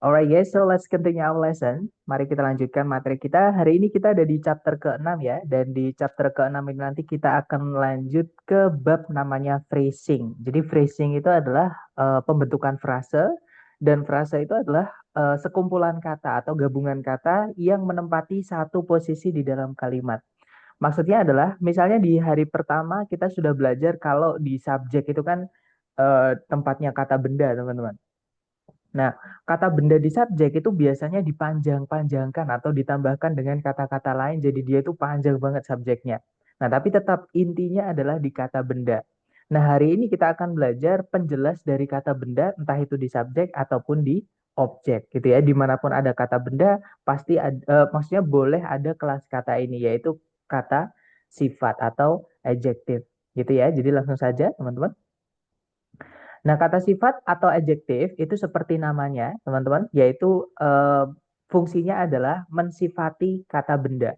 Alright guys, so let's continue our lesson. Mari kita lanjutkan materi kita. Hari ini kita ada di chapter ke-6 ya. Dan di chapter ke-6 ini nanti kita akan lanjut ke bab namanya phrasing. Jadi phrasing itu adalah pembentukan frase. Dan frase itu adalah sekumpulan kata atau gabungan kata yang menempati satu posisi di dalam kalimat. Maksudnya adalah misalnya di hari pertama kita sudah belajar kalau di subjek itu kan tempatnya kata benda teman-teman. Nah, kata benda di subjek itu biasanya dipanjang-panjangkan atau ditambahkan dengan kata-kata lain, jadi dia itu panjang banget subjeknya. Nah, tapi tetap intinya adalah di kata benda. Nah, hari ini kita akan belajar penjelas dari kata benda, entah itu di subjek ataupun di objek, gitu ya. Dimanapun ada kata benda, pasti ada, maksudnya boleh ada kelas kata ini, yaitu kata sifat atau adjektif, gitu ya. Jadi langsung saja, teman-teman. Nah, kata sifat atau adjektif itu seperti namanya, teman-teman, yaitu fungsinya adalah mensifati kata benda.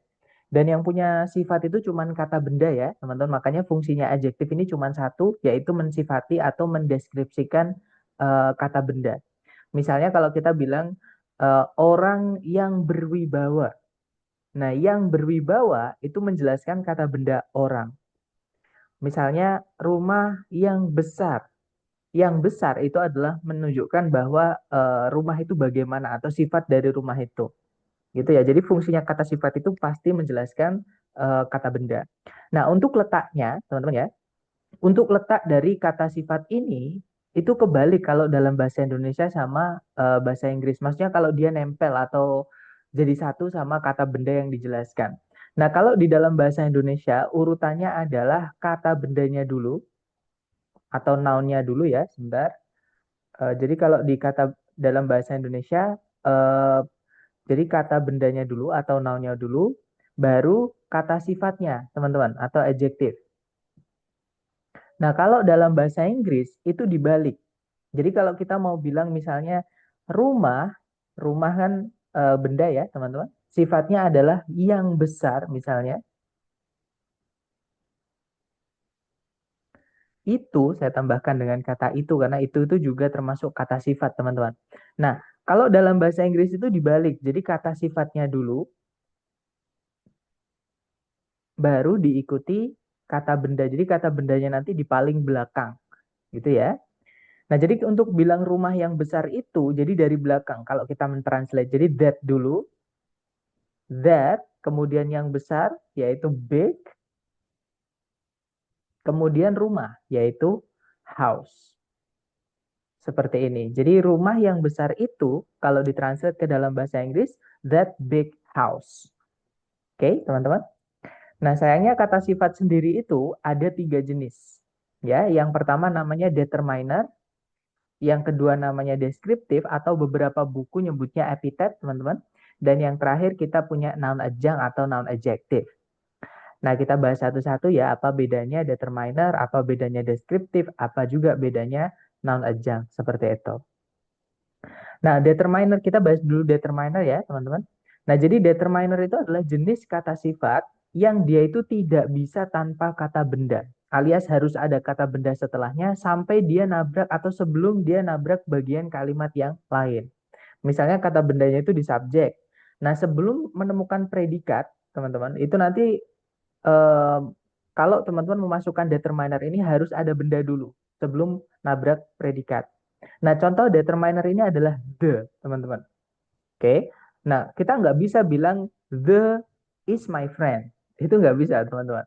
Dan yang punya sifat itu cuma kata benda ya, teman-teman. Makanya fungsinya adjektif ini cuma satu, yaitu mensifati atau mendeskripsikan kata benda. Misalnya kalau kita bilang orang yang berwibawa. Nah, yang berwibawa itu menjelaskan kata benda orang. Misalnya rumah yang besar. Yang besar itu adalah menunjukkan bahwa rumah itu bagaimana atau sifat dari rumah itu. Gitu ya. Jadi fungsinya kata sifat itu pasti menjelaskan kata benda. Nah, untuk letaknya, teman-teman ya, untuk letak dari kata sifat ini itu kebalik kalau dalam bahasa Indonesia sama bahasa Inggris. Maksudnya kalau dia nempel atau jadi satu sama kata benda yang dijelaskan. Nah, kalau di dalam bahasa Indonesia urutannya adalah kata bendanya dulu atau noun-nya dulu ya, sebentar. Jadi kalau di kata dalam bahasa Indonesia, eh, jadi kata bendanya dulu atau noun-nya dulu, baru kata sifatnya, teman-teman, atau adjektif. Nah, kalau dalam bahasa Inggris itu dibalik. Jadi kalau kita mau bilang misalnya rumah, rumah kan benda ya, teman-teman. Sifatnya adalah yang besar misalnya. Itu saya tambahkan dengan kata itu karena itu juga termasuk kata sifat, teman-teman. Nah, kalau dalam bahasa Inggris itu dibalik. Jadi kata sifatnya dulu baru diikuti kata benda. Jadi kata bendanya nanti di paling belakang, gitu ya. Nah, jadi untuk bilang rumah yang besar itu jadi dari belakang kalau kita mentranslate. Jadi that dulu, that, kemudian yang besar yaitu big, kemudian rumah yaitu house. Seperti ini. Jadi rumah yang besar itu kalau ditranslate ke dalam bahasa Inggris, that big house. Oke, teman-teman. Nah, sayangnya kata sifat sendiri itu ada 3 jenis. Ya, yang pertama namanya determiner, yang kedua namanya deskriptif atau beberapa buku nyebutnya epithet, teman-teman. Dan yang terakhir kita punya noun adjunct atau noun adjective. Nah, kita bahas satu-satu ya, apa bedanya determiner, apa bedanya deskriptif, apa juga bedanya noun adjunct, seperti itu. Nah, determiner, kita bahas dulu determiner ya, teman-teman. Nah, jadi determiner itu adalah jenis kata sifat yang dia itu tidak bisa tanpa kata benda. Alias harus ada kata benda setelahnya sampai dia nabrak atau sebelum dia nabrak bagian kalimat yang lain. Misalnya kata bendanya itu di subjek. Nah, sebelum menemukan predikat, teman-teman, itu nanti eh, kalau teman-teman memasukkan determiner ini harus ada benda dulu sebelum nabrak predikat. Nah, contoh determiner ini adalah the, teman-teman. Oke. Nah, kita nggak bisa bilang the is my friend. Itu nggak bisa, teman-teman.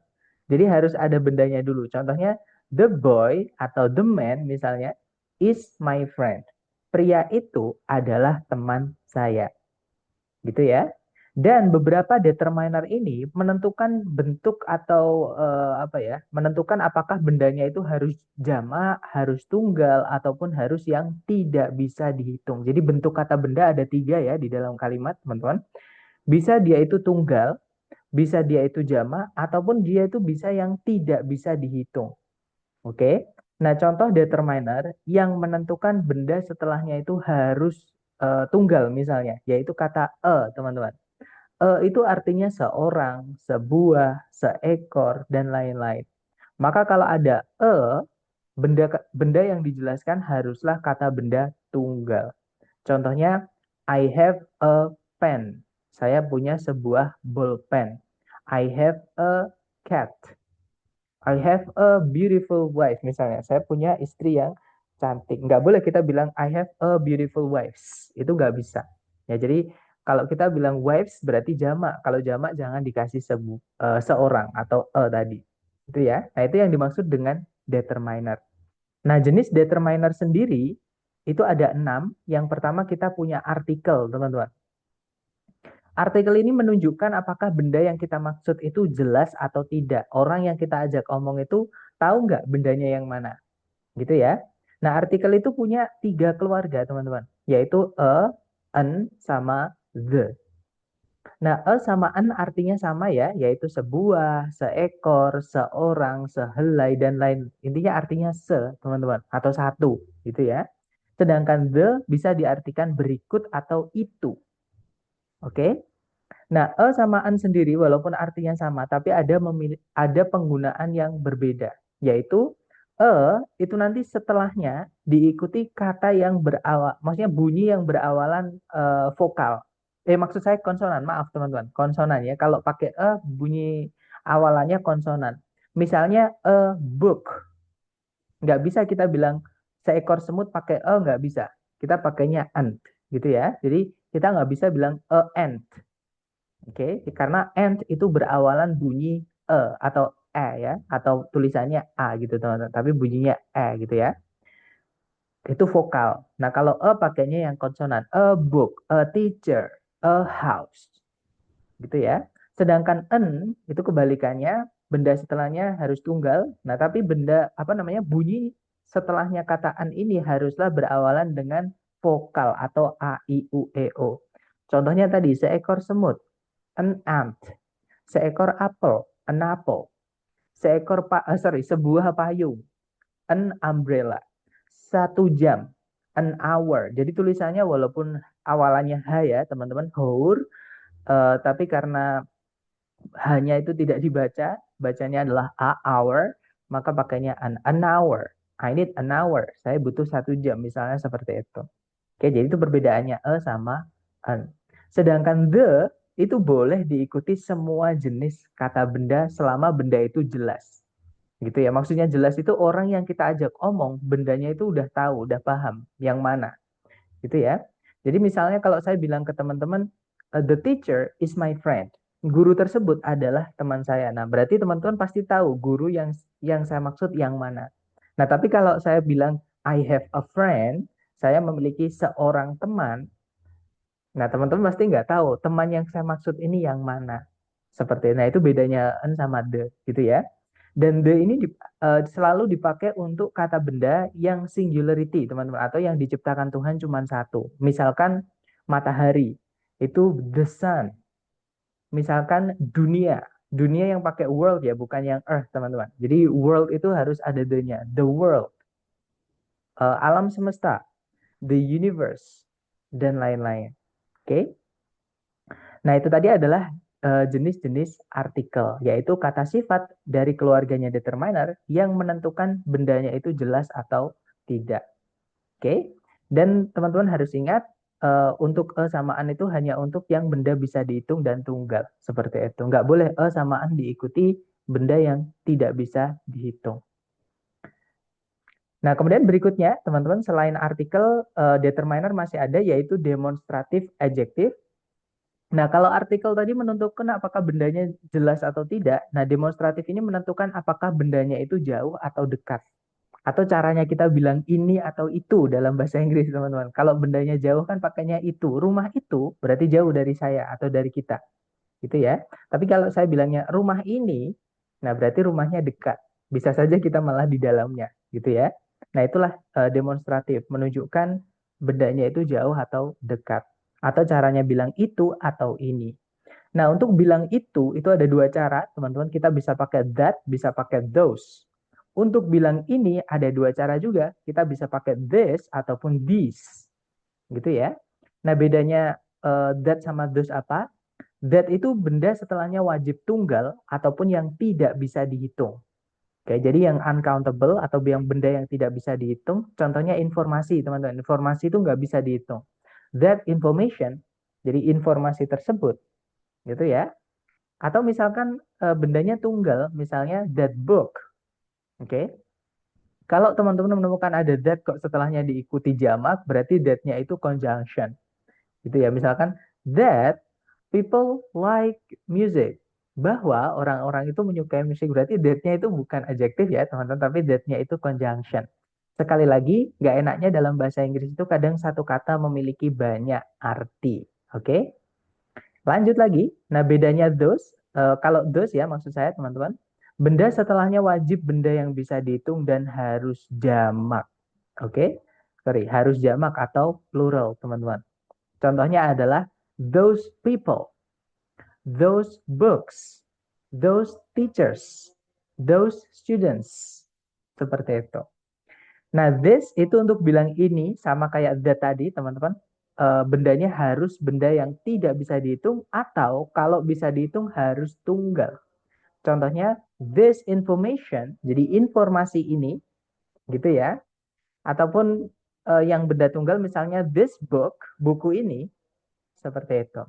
Jadi harus ada bendanya dulu. Contohnya, the boy atau the man misalnya is my friend. Pria itu adalah teman saya. Gitu ya. Dan beberapa determiner ini menentukan bentuk atau apa ya, menentukan apakah bendanya itu harus jamak, harus tunggal, ataupun harus yang tidak bisa dihitung. Jadi bentuk kata benda ada 3 ya di dalam kalimat, teman-teman. Bisa dia itu tunggal, bisa dia itu jamak, ataupun dia itu bisa yang tidak bisa dihitung. Oke. Nah, contoh determiner yang menentukan benda setelahnya itu harus tunggal misalnya, yaitu kata teman-teman. Itu artinya seorang, sebuah, seekor, dan lain-lain. Maka kalau ada benda benda yang dijelaskan haruslah kata benda tunggal. Contohnya, I have a pen. Saya punya sebuah bolpen. I have a cat. I have a beautiful wife. Misalnya, saya punya istri yang cantik. Nggak boleh kita bilang I have a beautiful wives. Itu nggak bisa. Ya, jadi kalau kita bilang wives berarti jamak. Kalau jamak jangan dikasih seorang atau a tadi. Itu ya. Nah, itu yang dimaksud dengan determiner. Nah, jenis determiner sendiri itu ada 6. Yang pertama kita punya artikel, teman-teman. Artikel ini menunjukkan apakah benda yang kita maksud itu jelas atau tidak. Orang yang kita ajak omong itu tahu nggak bendanya yang mana, gitu ya. Nah, artikel itu punya 3 keluarga, teman-teman, yaitu a, an, sama the. Nah, a sama an artinya sama ya, yaitu sebuah, seekor, seorang, sehelai, dan lain. Intinya artinya teman-teman, atau satu, gitu ya. Sedangkan the bisa diartikan berikut atau itu. Oke? Nah, sama an sendiri walaupun artinya sama, tapi ada penggunaan yang berbeda, yaitu itu nanti setelahnya diikuti kata yang berawal, maksudnya bunyi yang berawalan vokal. Maksud saya konsonan, maaf teman-teman, konsonan ya. Kalau pakai bunyi awalannya konsonan. Misalnya book, nggak bisa kita bilang seekor semut pakai nggak bisa. Kita pakainya ant, gitu ya. Jadi kita nggak bisa bilang ant. Oke, karena and itu berawalan bunyi atau ya, atau tulisannya a gitu teman-teman, tapi bunyinya gitu ya. Itu vokal. Nah, kalau pakainya yang konsonan, a book, a teacher, a house, gitu ya. Sedangkan en itu kebalikannya, benda setelahnya harus tunggal. Nah, tapi benda apa namanya bunyi setelahnya kata an ini haruslah berawalan dengan vokal atau a i u e o. Contohnya tadi seekor semut, an ant. Seekor apel, an apple. Sebuah payung, an umbrella. 1 jam, an hour. Jadi tulisannya walaupun awalannya H ya teman-teman, hour, tapi karena hanya itu tidak dibaca, bacanya adalah a hour, maka pakainya an hour. I need an hour. Saya butuh 1 jam, misalnya seperti itu. Oke, jadi itu perbedaannya sama an. Sedangkan the itu boleh diikuti semua jenis kata benda selama benda itu jelas. Gitu ya. Maksudnya jelas itu orang yang kita ajak omong, bendanya itu udah tahu, udah paham yang mana. Gitu ya. Jadi misalnya kalau saya bilang ke teman-teman, the teacher is my friend. Guru tersebut adalah teman saya. Nah, berarti teman-teman pasti tahu guru yang saya maksud yang mana. Nah, tapi kalau saya bilang I have a friend, saya memiliki seorang teman. Nah, teman-teman pasti nggak tahu teman yang saya maksud ini yang mana. Seperti nah itu bedanya an sama the gitu ya. Dan the ini selalu dipakai untuk kata benda yang singularity, teman-teman, atau yang diciptakan Tuhan cuma satu. Misalkan matahari, itu the sun. Misalkan dunia, dunia yang pakai world ya, bukan yang earth, teman-teman. Jadi world itu harus ada the-nya, the world. Alam semesta, the universe, dan lain-lain. Oke? Nah, itu tadi adalah jenis-jenis artikel, yaitu kata sifat dari keluarganya determiner yang menentukan bendanya itu jelas atau tidak. Oke? Dan teman-teman harus ingat, untuk samaan itu hanya untuk yang benda bisa dihitung dan tunggal. Seperti itu. Nggak boleh samaan diikuti benda yang tidak bisa dihitung. Nah, kemudian berikutnya, teman-teman, selain artikel, determiner masih ada, yaitu demonstratif adjektif. Nah, kalau artikel tadi menentukan apakah bendanya jelas atau tidak, nah demonstratif ini menentukan apakah bendanya itu jauh atau dekat. Atau caranya kita bilang ini atau itu dalam bahasa Inggris, teman-teman. Kalau bendanya jauh kan pakainya itu. Rumah itu berarti jauh dari saya atau dari kita. Gitu ya. Tapi kalau saya bilangnya rumah ini, nah berarti rumahnya dekat. Bisa saja kita malah di dalamnya, gitu ya. Nah, itulah demonstratif, menunjukkan bendanya itu jauh atau dekat. Atau caranya bilang itu atau ini. Nah, untuk bilang itu ada 2 cara, teman-teman. Kita bisa pakai that, bisa pakai those. Untuk bilang ini ada 2 cara juga. Kita bisa pakai this ataupun these. Gitu ya. Nah, bedanya that sama those apa? That itu benda setelahnya wajib tunggal ataupun yang tidak bisa dihitung. Oke, jadi yang uncountable atau yang benda yang tidak bisa dihitung, contohnya informasi, teman-teman. Informasi itu nggak bisa dihitung. that information, jadi informasi tersebut, gitu ya. Atau misalkan bendanya tunggal, misalnya that book, oke. Kalau teman-teman menemukan ada that kok setelahnya diikuti jamak, berarti that-nya itu conjunction. Gitu ya. Misalkan that people like music. Bahwa orang-orang itu menyukai musik, berarti that-nya itu bukan adjektif ya, teman-teman, tapi that-nya itu conjunction. Sekali lagi, nggak enaknya dalam bahasa Inggris itu kadang satu kata memiliki banyak arti. Oke? Lanjut lagi. Nah, bedanya those, kalau those ya maksud saya teman-teman, benda setelahnya wajib benda yang bisa dihitung dan harus jamak. Oke? Sorry, harus jamak atau plural, teman-teman. Contohnya adalah those people, those books, those teachers, those students. Seperti itu. Nah, this itu untuk bilang ini sama kayak that tadi, teman-teman. Bendanya harus benda yang tidak bisa dihitung atau kalau bisa dihitung harus tunggal. Contohnya, this information, jadi informasi ini, gitu ya. Ataupun yang benda tunggal misalnya this book, buku ini, seperti itu.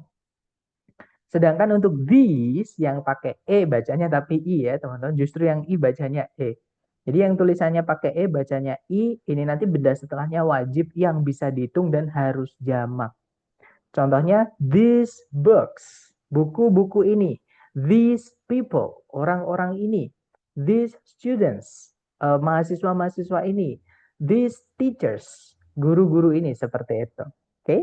Sedangkan untuk these yang pakai E bacanya tapi I ya teman-teman, justru yang I bacanya E. Jadi yang tulisannya pakai E bacanya I, ini nanti benda setelahnya wajib yang bisa dihitung dan harus jamak. Contohnya these books, buku-buku ini. These people, orang-orang ini. These students, mahasiswa-mahasiswa ini. These teachers, guru-guru ini, seperti itu. Oke?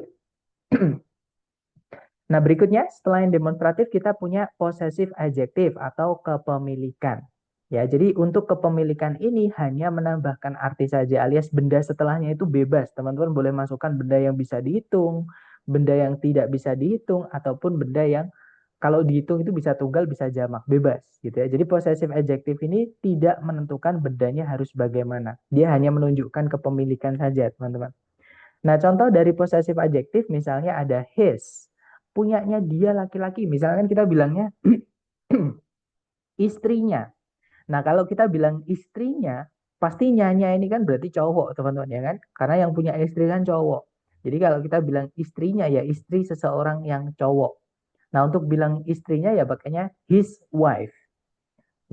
Nah, berikutnya setelah yang demonstratif kita punya possessive adjective atau kepemilikan. Ya, jadi untuk kepemilikan ini hanya menambahkan arti saja alias benda setelahnya itu bebas. Teman-teman boleh masukkan benda yang bisa dihitung, benda yang tidak bisa dihitung ataupun benda yang kalau dihitung itu bisa tunggal, bisa jamak, bebas gitu ya. Jadi possessive adjective ini tidak menentukan bendanya harus bagaimana. Dia hanya menunjukkan kepemilikan saja, teman-teman. Nah, contoh dari possessive adjective misalnya ada his, punyanya dia laki-laki. Misalkan kita bilangnya istrinya. Nah, kalau kita bilang istrinya, pasti nyanya ini kan berarti cowok, teman-teman ya kan? Karena yang punya istri kan cowok. Jadi kalau kita bilang istrinya ya istri seseorang yang cowok. Nah, untuk bilang istrinya ya pakainya his wife.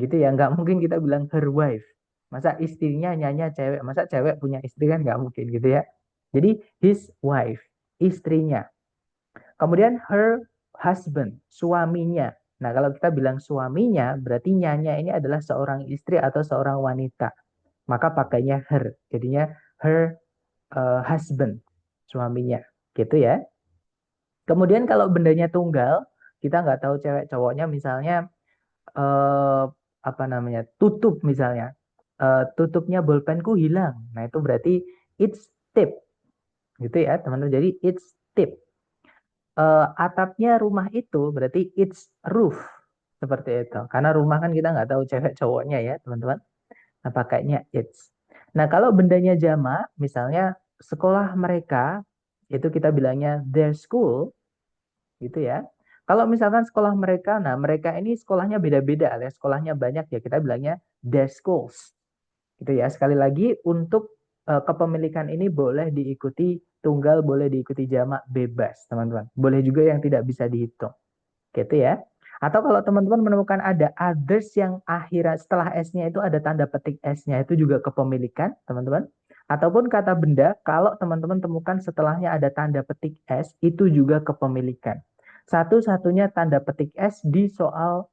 Gitu ya, nggak mungkin kita bilang her wife. Masa istrinya nyanya cewek, masa cewek punya istri kan nggak mungkin gitu ya. Jadi his wife, istrinya. Kemudian her husband, suaminya. Nah, kalau kita bilang suaminya, berarti nyanya ini adalah seorang istri atau seorang wanita. Maka pakainya her. Jadinya her husband, suaminya. Gitu ya. Kemudian kalau bendanya tunggal, kita nggak tahu cewek cowoknya, misalnya eh, apa namanya, tutup misalnya. Tutupnya bolpenku hilang. Nah, itu berarti it's tip. Gitu ya, teman-teman. Jadi it's tip. Atapnya rumah itu berarti it's roof, seperti itu. Karena rumah kan kita nggak tahu cewek cowoknya ya teman-teman. Nah, pakainya it's. Nah, kalau bendanya jamak, misalnya sekolah mereka, itu kita bilangnya their school, gitu ya. Kalau misalkan sekolah mereka, nah mereka ini sekolahnya beda-beda, alias sekolahnya banyak ya, kita bilangnya their schools. Gitu ya. Sekali lagi untuk kepemilikan ini boleh diikuti tunggal, boleh diikuti jamak, bebas, teman-teman. Boleh juga yang tidak bisa dihitung. Gitu ya. Atau kalau teman-teman menemukan ada others yang akhirnya setelah S-nya itu ada tanda petik S-nya, itu juga kepemilikan, teman-teman. Ataupun kata benda, kalau teman-teman temukan setelahnya ada tanda petik S, itu juga kepemilikan. Satu-satunya tanda petik S di soal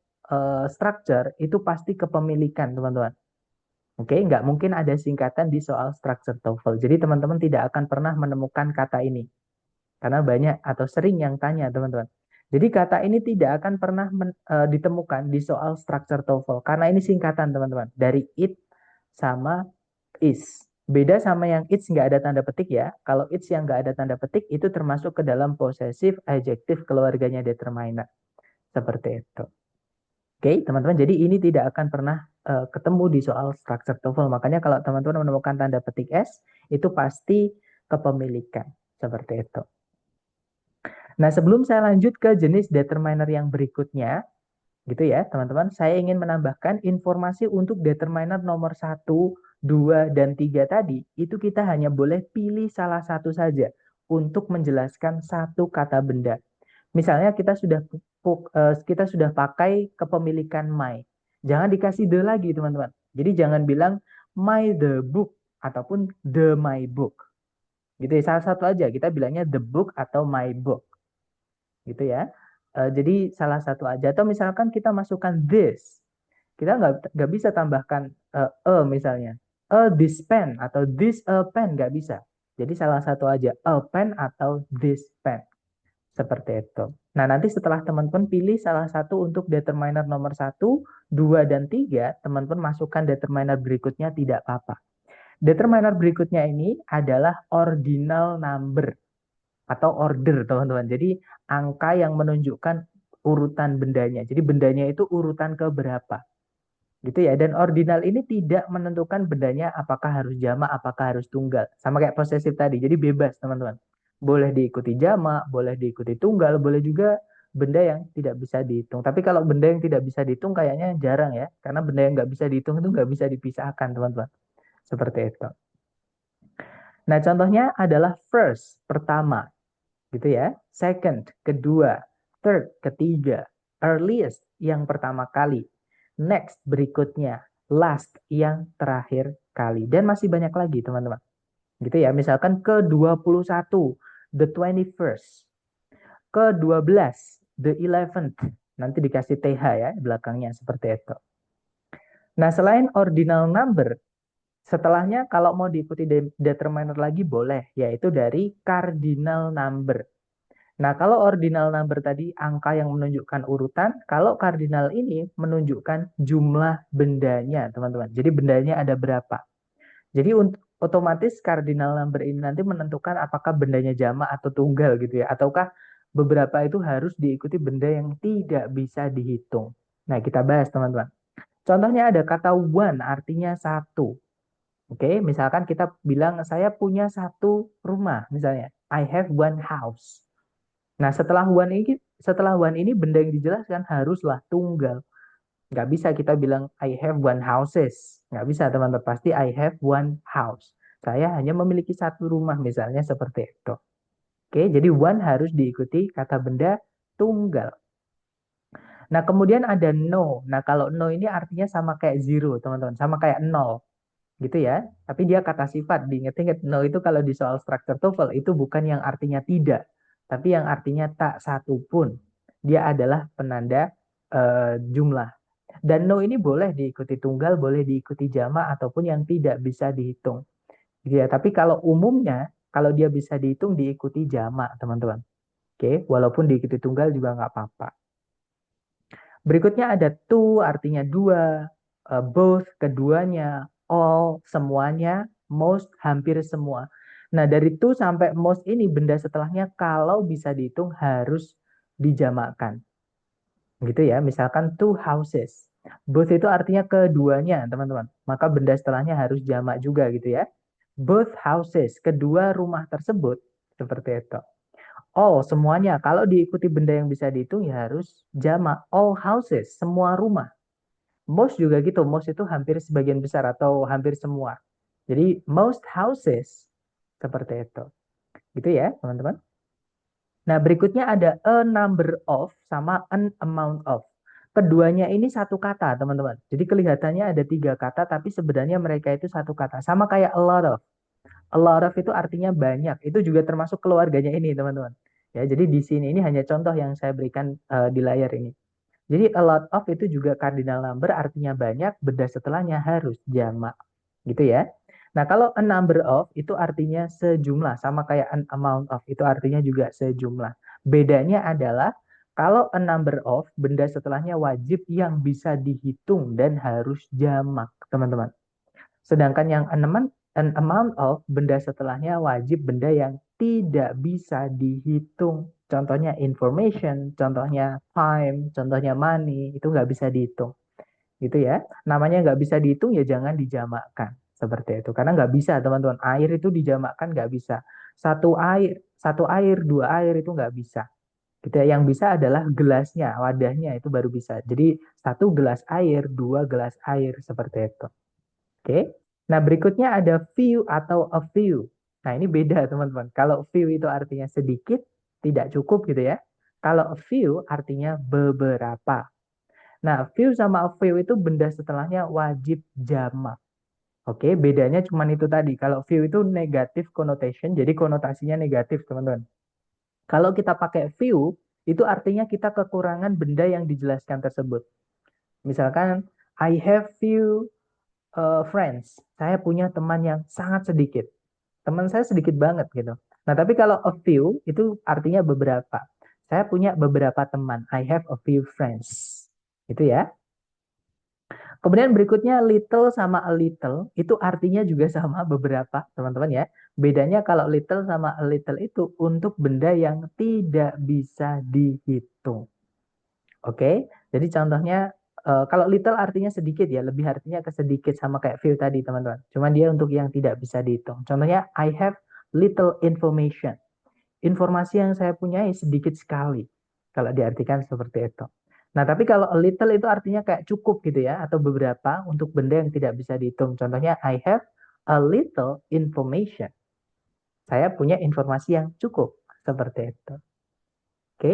structure itu pasti kepemilikan, teman-teman. Oke, nggak mungkin ada singkatan di soal structure TOEFL. Jadi teman-teman tidak akan pernah menemukan kata ini. Karena banyak atau sering yang tanya teman-teman. Jadi kata ini tidak akan pernah ditemukan di soal structure TOEFL. Karena ini singkatan teman-teman. Dari it sama is. Beda sama yang it's nggak ada tanda petik ya. Kalau it's yang nggak ada tanda petik itu termasuk ke dalam possessive adjective keluarganya determiner. Seperti itu. Oke, teman-teman. Jadi ini tidak akan pernah ketemu di soal structure TOEFL. Makanya kalau teman-teman menemukan tanda petik S, itu pasti kepemilikan. Seperti itu. Nah, sebelum saya lanjut ke jenis determiner yang berikutnya, gitu ya, teman-teman, saya ingin menambahkan informasi untuk determiner nomor 1, 2, dan 3 tadi, itu kita hanya boleh pilih salah satu saja untuk menjelaskan satu kata benda. Misalnya kita sudah pakai kepemilikan my. Jangan dikasih the lagi, teman-teman. Jadi jangan bilang my the book ataupun the my book. Gitu ya, salah satu aja. Kita bilangnya the book atau my book. Gitu ya. Jadi salah satu aja. Atau misalkan kita masukkan this. Kita nggak bisa tambahkan misalnya. This pen atau this pen. Nggak bisa. Jadi salah satu aja. A pen atau this pen. Seperti itu. Nah, nanti setelah teman-teman pilih salah satu untuk determiner nomor 1, 2, dan 3, teman-teman masukkan determiner berikutnya tidak apa-apa. Determiner berikutnya ini adalah ordinal number atau order, teman-teman. Jadi, angka yang menunjukkan urutan bendanya. Jadi, bendanya itu urutan ke berapa. Gitu ya. Dan ordinal ini tidak menentukan bendanya apakah harus jamak, apakah harus tunggal. Sama kayak posesif tadi. Jadi, bebas, teman-teman. Boleh diikuti jamak, boleh diikuti tunggal, boleh juga benda yang tidak bisa dihitung. Tapi kalau benda yang tidak bisa dihitung kayaknya jarang ya. Karena benda yang nggak bisa dihitung itu nggak bisa dipisahkan, teman-teman. Seperti itu. Nah, contohnya adalah first, pertama. Gitu ya. Second, kedua. Third, ketiga. Earliest, yang pertama kali. Next, berikutnya. Last, yang terakhir kali. Dan masih banyak lagi, teman-teman. Gitu ya. Misalkan ke-21, the 21st. Ke-12, the 11th. Nanti dikasih TH ya, belakangnya seperti itu. Nah, selain ordinal number, setelahnya kalau mau diikuti determiner lagi boleh, yaitu dari cardinal number. Nah, kalau ordinal number tadi angka yang menunjukkan urutan, kalau cardinal ini menunjukkan jumlah bendanya, teman-teman. Jadi bendanya ada berapa. Jadi otomatis cardinal number ini nanti menentukan apakah bendanya jamak atau tunggal gitu ya. Ataukah beberapa itu harus diikuti benda yang tidak bisa dihitung. Nah, kita bahas teman-teman. Contohnya ada kata one artinya satu. Oke, misalkan kita bilang saya punya satu rumah misalnya. I have one house. Nah, setelah one ini benda yang dijelaskan haruslah tunggal. Nggak bisa kita bilang I have one houses. Nggak bisa, teman-teman. Pasti I have one house. Saya hanya memiliki satu rumah, misalnya seperti itu. Oke, jadi one harus diikuti kata benda tunggal. Nah, kemudian ada no. Nah, kalau no ini artinya sama kayak zero, teman-teman. Sama kayak nol, gitu ya. Tapi dia kata sifat. Diingat-ingat, no itu kalau di soal structure TOEFL, itu bukan yang artinya tidak. Tapi yang artinya tak satu pun. Dia adalah penanda jumlah. Dan no ini boleh diikuti tunggal, boleh diikuti jamak, ataupun yang tidak bisa dihitung. Ya, tapi kalau umumnya, kalau dia bisa dihitung, diikuti jamak, teman-teman. Oke, walaupun diikuti tunggal juga nggak apa-apa. Berikutnya ada two, artinya dua, both, keduanya, all, semuanya, most, hampir semua. Nah, dari two sampai most ini, benda setelahnya kalau bisa dihitung harus dijamakkan. Gitu ya, misalkan two houses. Both itu artinya keduanya, teman-teman. Maka benda setelahnya harus jamak juga gitu ya. Both houses, kedua rumah tersebut. Seperti itu. All, semuanya. Kalau diikuti benda yang bisa dihitung ya harus jamak. All houses, semua rumah. Most juga gitu. Most itu hampir sebagian besar atau hampir semua. Jadi most houses. Seperti itu. Gitu ya, teman-teman. Nah, berikutnya ada a number of sama an amount of. Keduanya ini satu kata, teman-teman. Jadi kelihatannya ada tiga kata, tapi sebenarnya mereka itu satu kata. Sama kayak a lot of. A lot of itu artinya banyak. Itu juga termasuk keluarganya ini, teman-teman. Ya, jadi di sini ini hanya contoh yang saya berikan di layar ini. Jadi a lot of itu juga cardinal number artinya banyak, benda setelahnya harus jamak. Gitu ya. Nah, kalau a number of itu artinya sejumlah, sama kayak an amount of itu artinya juga sejumlah. Bedanya adalah kalau a number of, benda setelahnya wajib yang bisa dihitung dan harus jamak, teman-teman. Sedangkan yang an amount of, benda setelahnya wajib benda yang tidak bisa dihitung. Contohnya information, contohnya time, contohnya money, itu nggak bisa dihitung. Gitu ya. Namanya nggak bisa dihitung ya jangan dijamakkan. Seperti itu. Karena nggak bisa teman-teman. Air itu dijamakkan nggak bisa. Satu air, dua air itu nggak bisa. Gitu ya. Yang bisa adalah gelasnya, wadahnya itu baru bisa. Jadi satu gelas air, dua gelas air seperti itu. Oke. Nah berikutnya ada few atau a few. Nah, ini beda teman-teman. Kalau few itu artinya sedikit, tidak cukup gitu ya. Kalau a few artinya beberapa. Nah, few sama a few itu benda setelahnya wajib jamak. Oke, bedanya cuma itu tadi. Kalau few itu negatif connotation, jadi konotasinya negatif teman-teman. Kalau kita pakai few, itu artinya kita kekurangan benda yang dijelaskan tersebut. Misalkan, I have few friends. Saya punya teman yang sangat sedikit. Teman saya sedikit banget gitu. Nah, tapi kalau a few itu artinya beberapa. Saya punya beberapa teman. I have a few friends. Itu ya. Kemudian berikutnya little sama a little itu artinya juga sama beberapa, teman-teman ya. Bedanya kalau little sama a little itu untuk benda yang tidak bisa dihitung. Oke, jadi contohnya kalau little artinya sedikit ya, lebih artinya ke sedikit sama kayak few tadi teman-teman. Cuman dia untuk yang tidak bisa dihitung. Contohnya I have little information. Informasi yang saya punyai sedikit sekali. Kalau diartikan seperti itu. Nah, tapi kalau a little itu artinya kayak cukup gitu ya, atau beberapa untuk benda yang tidak bisa dihitung. Contohnya I have a little information. Saya punya informasi yang cukup. Seperti itu. Oke.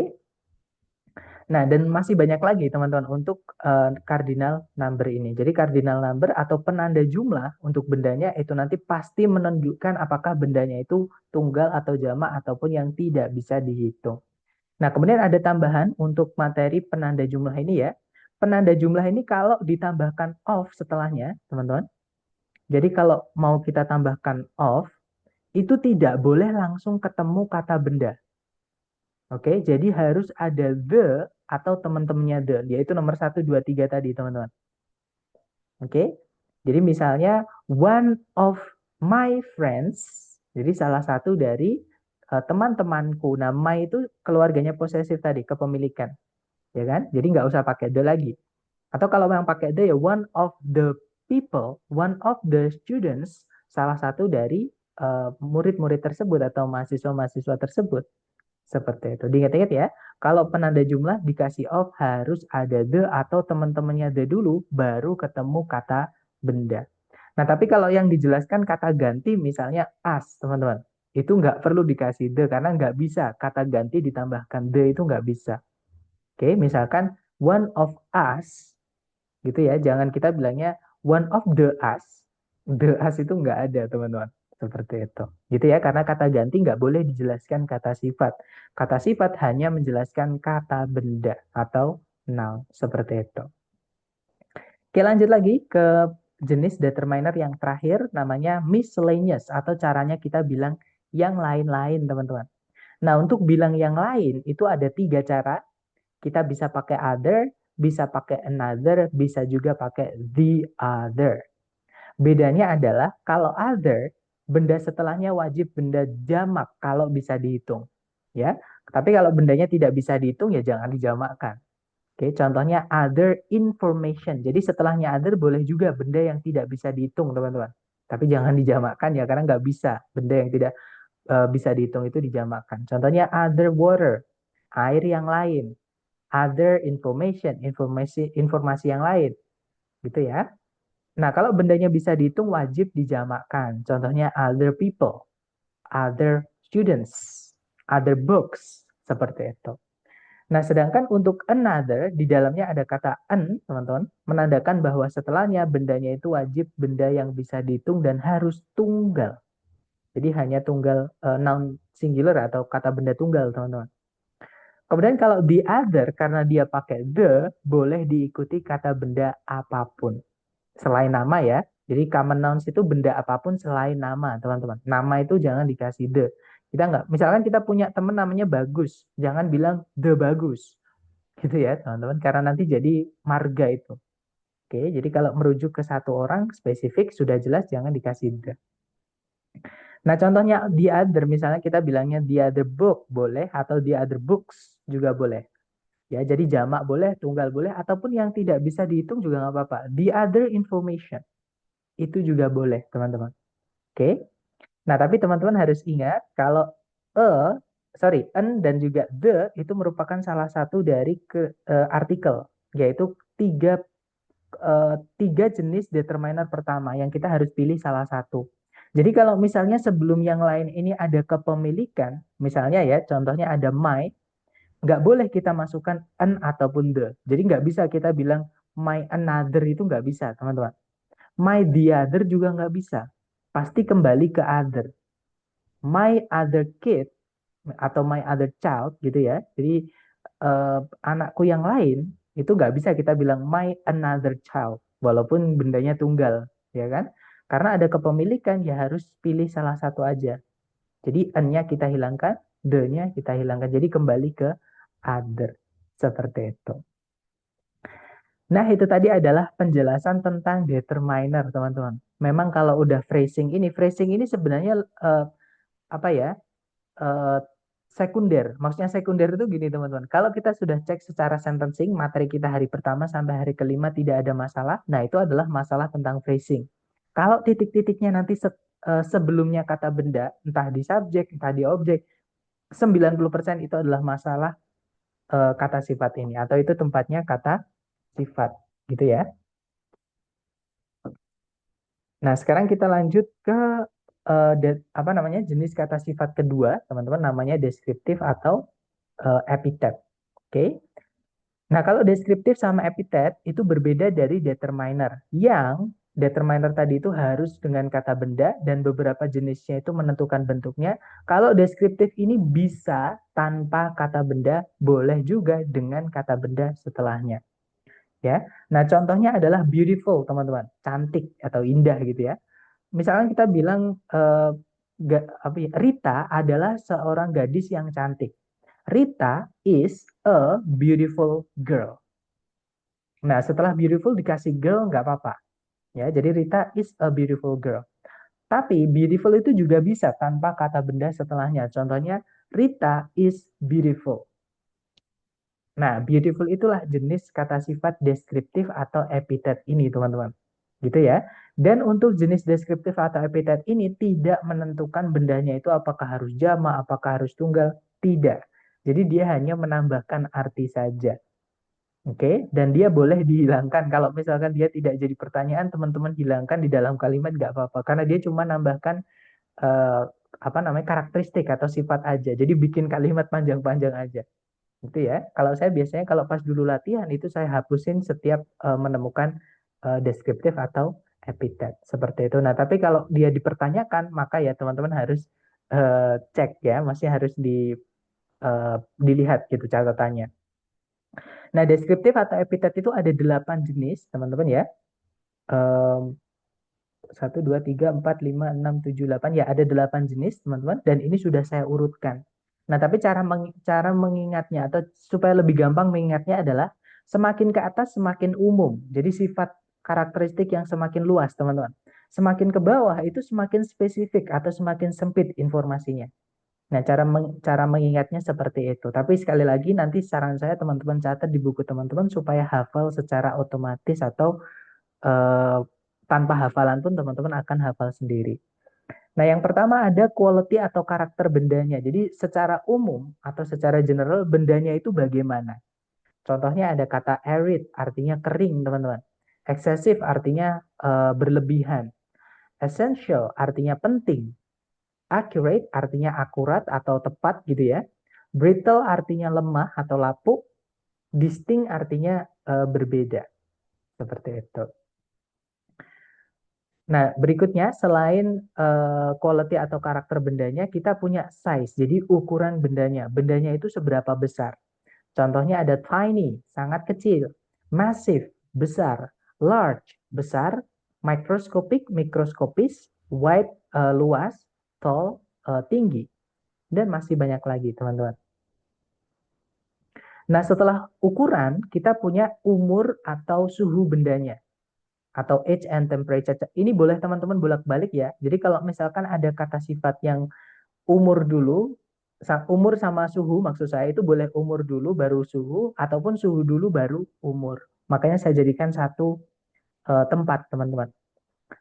Nah, dan masih banyak lagi teman-teman untuk cardinal number ini. Jadi cardinal number atau penanda jumlah untuk bendanya itu nanti pasti menunjukkan apakah bendanya itu tunggal atau jamak ataupun yang tidak bisa dihitung. Nah, kemudian ada tambahan untuk materi penanda jumlah ini ya. Penanda jumlah ini kalau ditambahkan of setelahnya, teman-teman. Jadi kalau mau kita tambahkan of, itu tidak boleh langsung ketemu kata benda. Oke, jadi harus ada the atau teman-temannya the, yaitu nomor 1, 2, 3 tadi, teman-teman. Oke, jadi misalnya one of my friends, jadi salah satu dari teman-temanku. Nah, my itu keluarganya posesif tadi, kepemilikan. Ya kan? Jadi nggak usah pakai the lagi. Atau kalau yang pakai the ya one of the people, one of the students, salah satu dari murid-murid tersebut atau mahasiswa-mahasiswa tersebut. Seperti itu. Diingat-ingat ya, kalau penanda jumlah dikasih of harus ada the atau teman-temannya the dulu, baru ketemu kata benda. Nah, tapi kalau yang dijelaskan kata ganti misalnya as, teman-teman, itu nggak perlu dikasih the karena nggak bisa. Kata ganti ditambahkan the itu nggak bisa. Oke, misalkan one of us, gitu ya. Jangan kita bilangnya one of the us. The us itu nggak ada, teman-teman. Seperti itu. Gitu ya, karena kata ganti nggak boleh dijelaskan kata sifat. Kata sifat hanya menjelaskan kata benda atau noun. Seperti itu. Oke, lanjut lagi ke jenis determiner yang terakhir, namanya miscellaneous, atau caranya kita bilang yang lain-lain, teman-teman. Nah, untuk bilang yang lain, itu ada 3 cara. Kita bisa pakai other, bisa pakai another, bisa juga pakai the other. Bedanya adalah kalau other, benda setelahnya wajib benda jamak kalau bisa dihitung. Ya, tapi kalau bendanya tidak bisa dihitung ya jangan dijamakkan. Oke, contohnya other information. Jadi setelahnya other boleh juga benda yang tidak bisa dihitung, teman-teman. Tapi jangan dijamakkan ya karena nggak bisa. Benda yang tidak bisa dihitung itu dijamakkan. Contohnya other water, air yang lain. Other information, informasi yang lain. Gitu ya. Nah, kalau bendanya bisa dihitung wajib dijamakkan. Contohnya other people, other students, other books, seperti itu. Nah, sedangkan untuk another, di dalamnya ada kata an, teman-teman, menandakan bahwa setelahnya bendanya itu wajib benda yang bisa dihitung dan harus tunggal. Jadi hanya tunggal noun singular atau kata benda tunggal, teman-teman. Kemudian kalau the other, karena dia pakai the, boleh diikuti kata benda apapun. Selain nama ya. Jadi common nouns itu benda apapun selain nama, teman-teman. Nama itu jangan dikasih the. Kita nggak, misalkan kita punya teman namanya Bagus, jangan bilang the Bagus. Gitu ya, teman-teman. Karena nanti jadi marga itu. Oke, jadi kalau merujuk ke satu orang spesifik, sudah jelas jangan dikasih the. Nah, contohnya the other, misalnya kita bilangnya the other book boleh, atau the other books juga boleh. Ya, jadi jamak boleh, tunggal boleh, ataupun yang tidak bisa dihitung juga nggak apa-apa. The other information, itu juga boleh, teman-teman. Oke. Nah, tapi teman-teman harus ingat, kalau an dan juga the, itu merupakan salah satu dari artikel, yaitu tiga jenis determiner pertama, yang kita harus pilih salah satu. Jadi kalau misalnya sebelum yang lain ini ada kepemilikan, misalnya ya, contohnya ada my, nggak boleh kita masukkan an ataupun the. Jadi nggak bisa kita bilang my another, itu nggak bisa, teman-teman. My the other juga nggak bisa. Pasti kembali ke other. My other kid atau my other child gitu ya. Jadi anakku yang lain itu nggak bisa kita bilang my another child walaupun bendanya tunggal, ya kan? Karena ada kepemilikan ya harus pilih salah satu aja. Jadi n-nya kita hilangkan, the-nya kita hilangkan. Jadi kembali ke other. Seperti itu. Nah, itu tadi adalah penjelasan tentang determiner, teman-teman. Memang kalau udah phrasing ini sebenarnya apa ya? eh, sekunder. Maksudnya sekunder itu gini, teman-teman. Kalau kita sudah cek secara sentencing, materi kita hari pertama sampai hari kelima tidak ada masalah. Nah, itu adalah masalah tentang phrasing. Kalau titik-titiknya nanti sebelumnya kata benda, entah di subjek, entah di objek, 90% itu adalah masalah kata sifat ini. Atau itu tempatnya kata sifat. Gitu ya. Nah, sekarang kita lanjut ke apa namanya jenis kata sifat kedua, teman-teman, namanya deskriptif atau epithet. Oke. Nah, kalau deskriptif sama epithet itu berbeda dari determiner. Yang determiner tadi itu harus dengan kata benda dan beberapa jenisnya itu menentukan bentuknya. Kalau deskriptif ini bisa tanpa kata benda, boleh juga dengan kata benda setelahnya. Ya. Nah, contohnya adalah beautiful, teman-teman. Cantik atau indah gitu ya. Misalkan kita bilang Rita adalah seorang gadis yang cantik. Rita is a beautiful girl. Nah, setelah beautiful dikasih girl nggak apa-apa. Ya, jadi Rita is a beautiful girl. Tapi beautiful itu juga bisa tanpa kata benda setelahnya. Contohnya, Rita is beautiful. Nah, beautiful itulah jenis kata sifat deskriptif atau epithet ini, teman-teman. Gitu ya. Dan untuk jenis deskriptif atau epithet ini tidak menentukan bendanya itu apakah harus jama, apakah harus tunggal. Tidak. Jadi dia hanya menambahkan arti saja. Oke, dan dia boleh dihilangkan. Kalau misalkan dia tidak jadi pertanyaan, teman-teman hilangkan di dalam kalimat nggak apa-apa. Karena dia cuma nambahkan eh, apa namanya karakteristik atau sifat aja. Jadi bikin kalimat panjang-panjang aja. Gitu ya. Kalau saya biasanya kalau pas dulu latihan itu saya hapusin setiap menemukan deskriptif atau epithet seperti itu. Nah, tapi kalau dia dipertanyakan maka ya teman-teman harus cek ya, masih harus dilihat gitu catatannya. Nah, deskriptif atau epithet itu ada 8 jenis, teman-teman ya. Em, 1, 2, 3, 4, 5, 6, 7, 8. Ya, ada 8 jenis, teman-teman. Dan ini sudah saya urutkan. Nah, tapi cara mengingatnya atau supaya lebih gampang mengingatnya adalah semakin ke atas semakin umum. Jadi sifat karakteristik yang semakin luas, teman-teman. Semakin ke bawah itu semakin spesifik atau semakin sempit informasinya. Nah, cara mengingatnya seperti itu. Tapi sekali lagi nanti saran saya teman-teman catat di buku teman-teman supaya hafal secara otomatis atau eh, tanpa hafalan pun teman-teman akan hafal sendiri. Nah, yang pertama ada quality atau karakter bendanya. Jadi secara umum atau secara general bendanya itu bagaimana? Contohnya ada kata arid artinya kering, teman-teman. Excessive artinya berlebihan. Essential artinya penting. Accurate artinya akurat atau tepat gitu ya. Brittle artinya lemah atau lapuk. Distinct artinya berbeda. Seperti itu. Nah, berikutnya selain quality atau karakter bendanya, kita punya size. Jadi ukuran bendanya. Bendanya itu seberapa besar. Contohnya ada tiny, sangat kecil. Massive, besar. Large, besar. Microscopic, mikroskopis. Wide, luas. Tall, tinggi. Dan masih banyak lagi, teman-teman. Nah, setelah ukuran, kita punya umur atau suhu bendanya. Atau age and temperature. Ini boleh teman-teman bolak-balik ya. Jadi kalau misalkan ada kata sifat yang umur dulu, umur sama suhu maksud saya itu boleh umur dulu baru suhu, ataupun suhu dulu baru umur. Makanya saya jadikan satu tempat, teman-teman.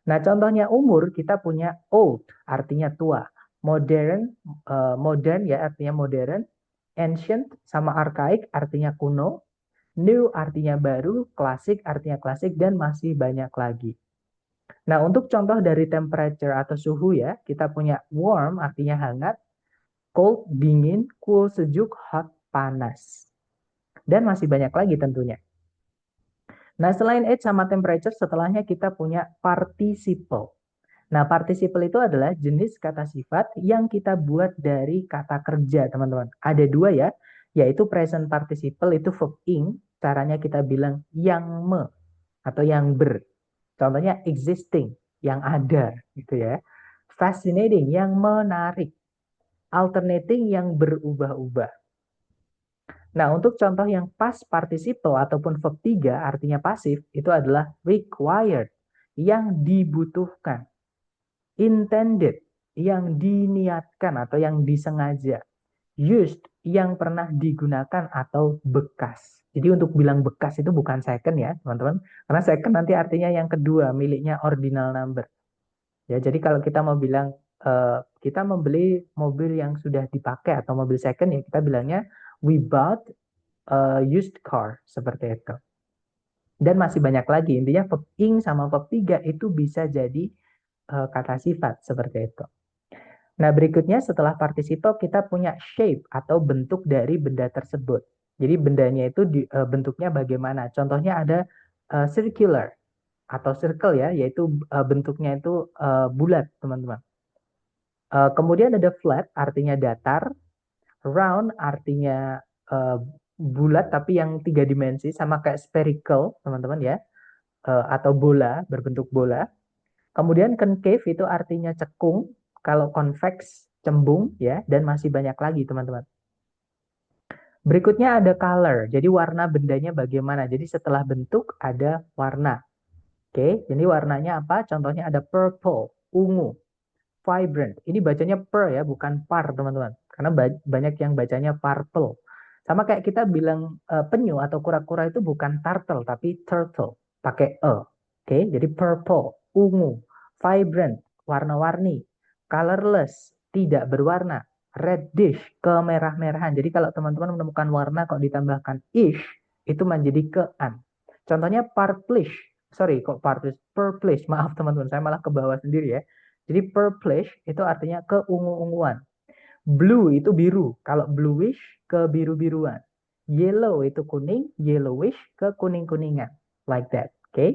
Nah, contohnya umur, kita punya old, artinya tua. Modern, modern ya, artinya modern. Ancient sama archaic, artinya kuno. New artinya baru, klasik artinya klasik, dan masih banyak lagi. Nah, untuk contoh dari temperature atau suhu ya, kita punya warm artinya hangat, cold dingin, cool sejuk, hot panas. Dan masih banyak lagi tentunya. Nah, selain age sama temperature, setelahnya kita punya participle. Nah, participle itu adalah jenis kata sifat yang kita buat dari kata kerja, teman-teman. Ada dua ya, yaitu present participle itu verb ing, caranya kita bilang yang me atau yang ber. Contohnya existing, yang ada gitu ya. Fascinating, yang menarik. Alternating, yang berubah-ubah. Nah, untuk contoh yang past participle ataupun verb 3 artinya pasif, itu adalah required, yang dibutuhkan. Intended, yang diniatkan atau yang disengaja. Used, yang pernah digunakan atau bekas. Jadi untuk bilang bekas itu bukan second ya, teman-teman. Karena second nanti artinya yang kedua, miliknya ordinal number. Ya, jadi kalau kita mau bilang kita membeli mobil yang sudah dipakai atau mobil second ya, kita bilangnya we bought a used car, seperti itu. Dan masih banyak lagi. Intinya verb ing sama verb 3 itu bisa jadi kata sifat seperti itu. Nah, berikutnya setelah participle kita punya shape atau bentuk dari benda tersebut. Jadi bendanya itu bentuknya bagaimana? Contohnya ada circular atau circle ya, yaitu bentuknya itu bulat, teman-teman. Kemudian ada flat artinya datar, round artinya bulat tapi yang 3 dimensi sama kayak spherical, teman-teman ya, atau bola, berbentuk bola. Kemudian concave itu artinya cekung, kalau convex cembung ya, dan masih banyak lagi teman-teman. Berikutnya ada color, jadi warna bendanya bagaimana. Jadi setelah bentuk ada warna. Oke, jadi warnanya apa? Contohnya ada purple, ungu, vibrant. Ini bacanya per ya, bukan par teman-teman. Karena banyak yang bacanya purple. Sama kayak kita bilang penyu atau kura-kura itu bukan turtle, tapi turtle. Pakai e. Oke, jadi purple, ungu, vibrant, warna-warni, colorless, tidak berwarna, reddish, kemerah-merahan. Jadi kalau teman-teman menemukan warna kok ditambahkan ish, itu menjadi kean. Contohnya purplish. Sorry, kok purplish. Maaf teman-teman, saya malah ke bawah sendiri ya. Jadi purplish itu artinya keungu-unguan. Blue itu biru. Kalau bluish ke biru-biruan. Yellow itu kuning, yellowish ke kuning-kuningan. Like that. Oke. Okay?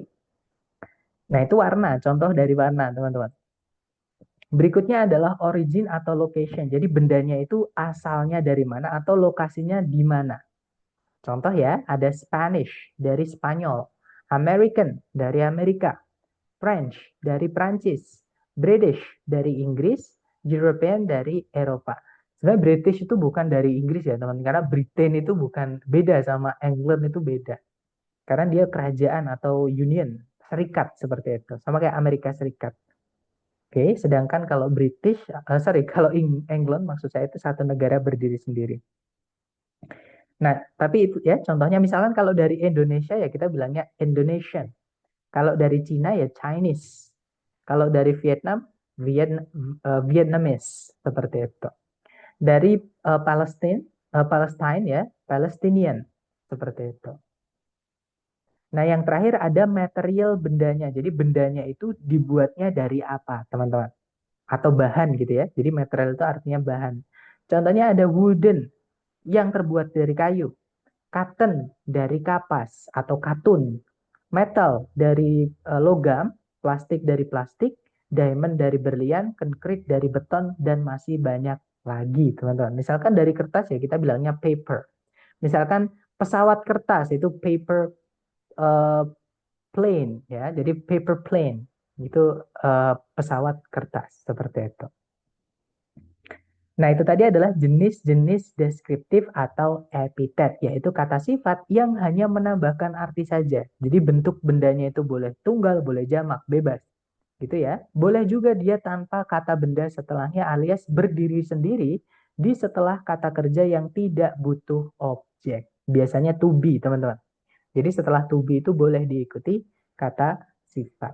Nah, itu warna, contoh dari warna, teman-teman. Berikutnya adalah origin atau location. Jadi bendanya itu asalnya dari mana atau lokasinya di mana. Contoh ya, ada Spanish dari Spanyol, American dari Amerika, French dari Prancis, British dari Inggris, European dari Eropa. Sebenarnya British itu bukan dari Inggris ya teman, karena Britain itu bukan, beda sama England, itu beda. Karena dia kerajaan atau union, serikat seperti itu. Sama kayak Amerika Serikat. Oke, sedangkan kalau British, sorry, kalau England maksud saya itu satu negara berdiri sendiri. Nah, tapi itu ya contohnya misalkan kalau dari Indonesia ya kita bilangnya Indonesian. Kalau dari Cina ya Chinese. Kalau dari Vietnam, Vietnamese seperti itu. Dari Palestine ya Palestinian seperti itu. Nah, yang terakhir ada material bendanya. Jadi bendanya itu dibuatnya dari apa, teman-teman? Atau bahan gitu ya. Jadi material itu artinya bahan. Contohnya ada wooden yang terbuat dari kayu, cotton dari kapas atau katun, metal dari logam, plastik dari plastik, diamond dari berlian, concrete dari beton, dan masih banyak lagi, teman-teman. Misalkan dari kertas ya kita bilangnya paper. Misalkan pesawat kertas itu paper uh, plane ya, jadi paper plane itu pesawat kertas seperti itu. Nah, itu tadi adalah jenis-jenis deskriptif atau epitet, yaitu kata sifat yang hanya menambahkan arti saja. Jadi bentuk bendanya itu boleh tunggal, boleh jamak, bebas. Gitu ya. Boleh juga dia tanpa kata benda setelahnya alias berdiri sendiri di setelah kata kerja yang tidak butuh objek. Biasanya to be, teman-teman. Jadi setelah to be itu boleh diikuti kata sifat,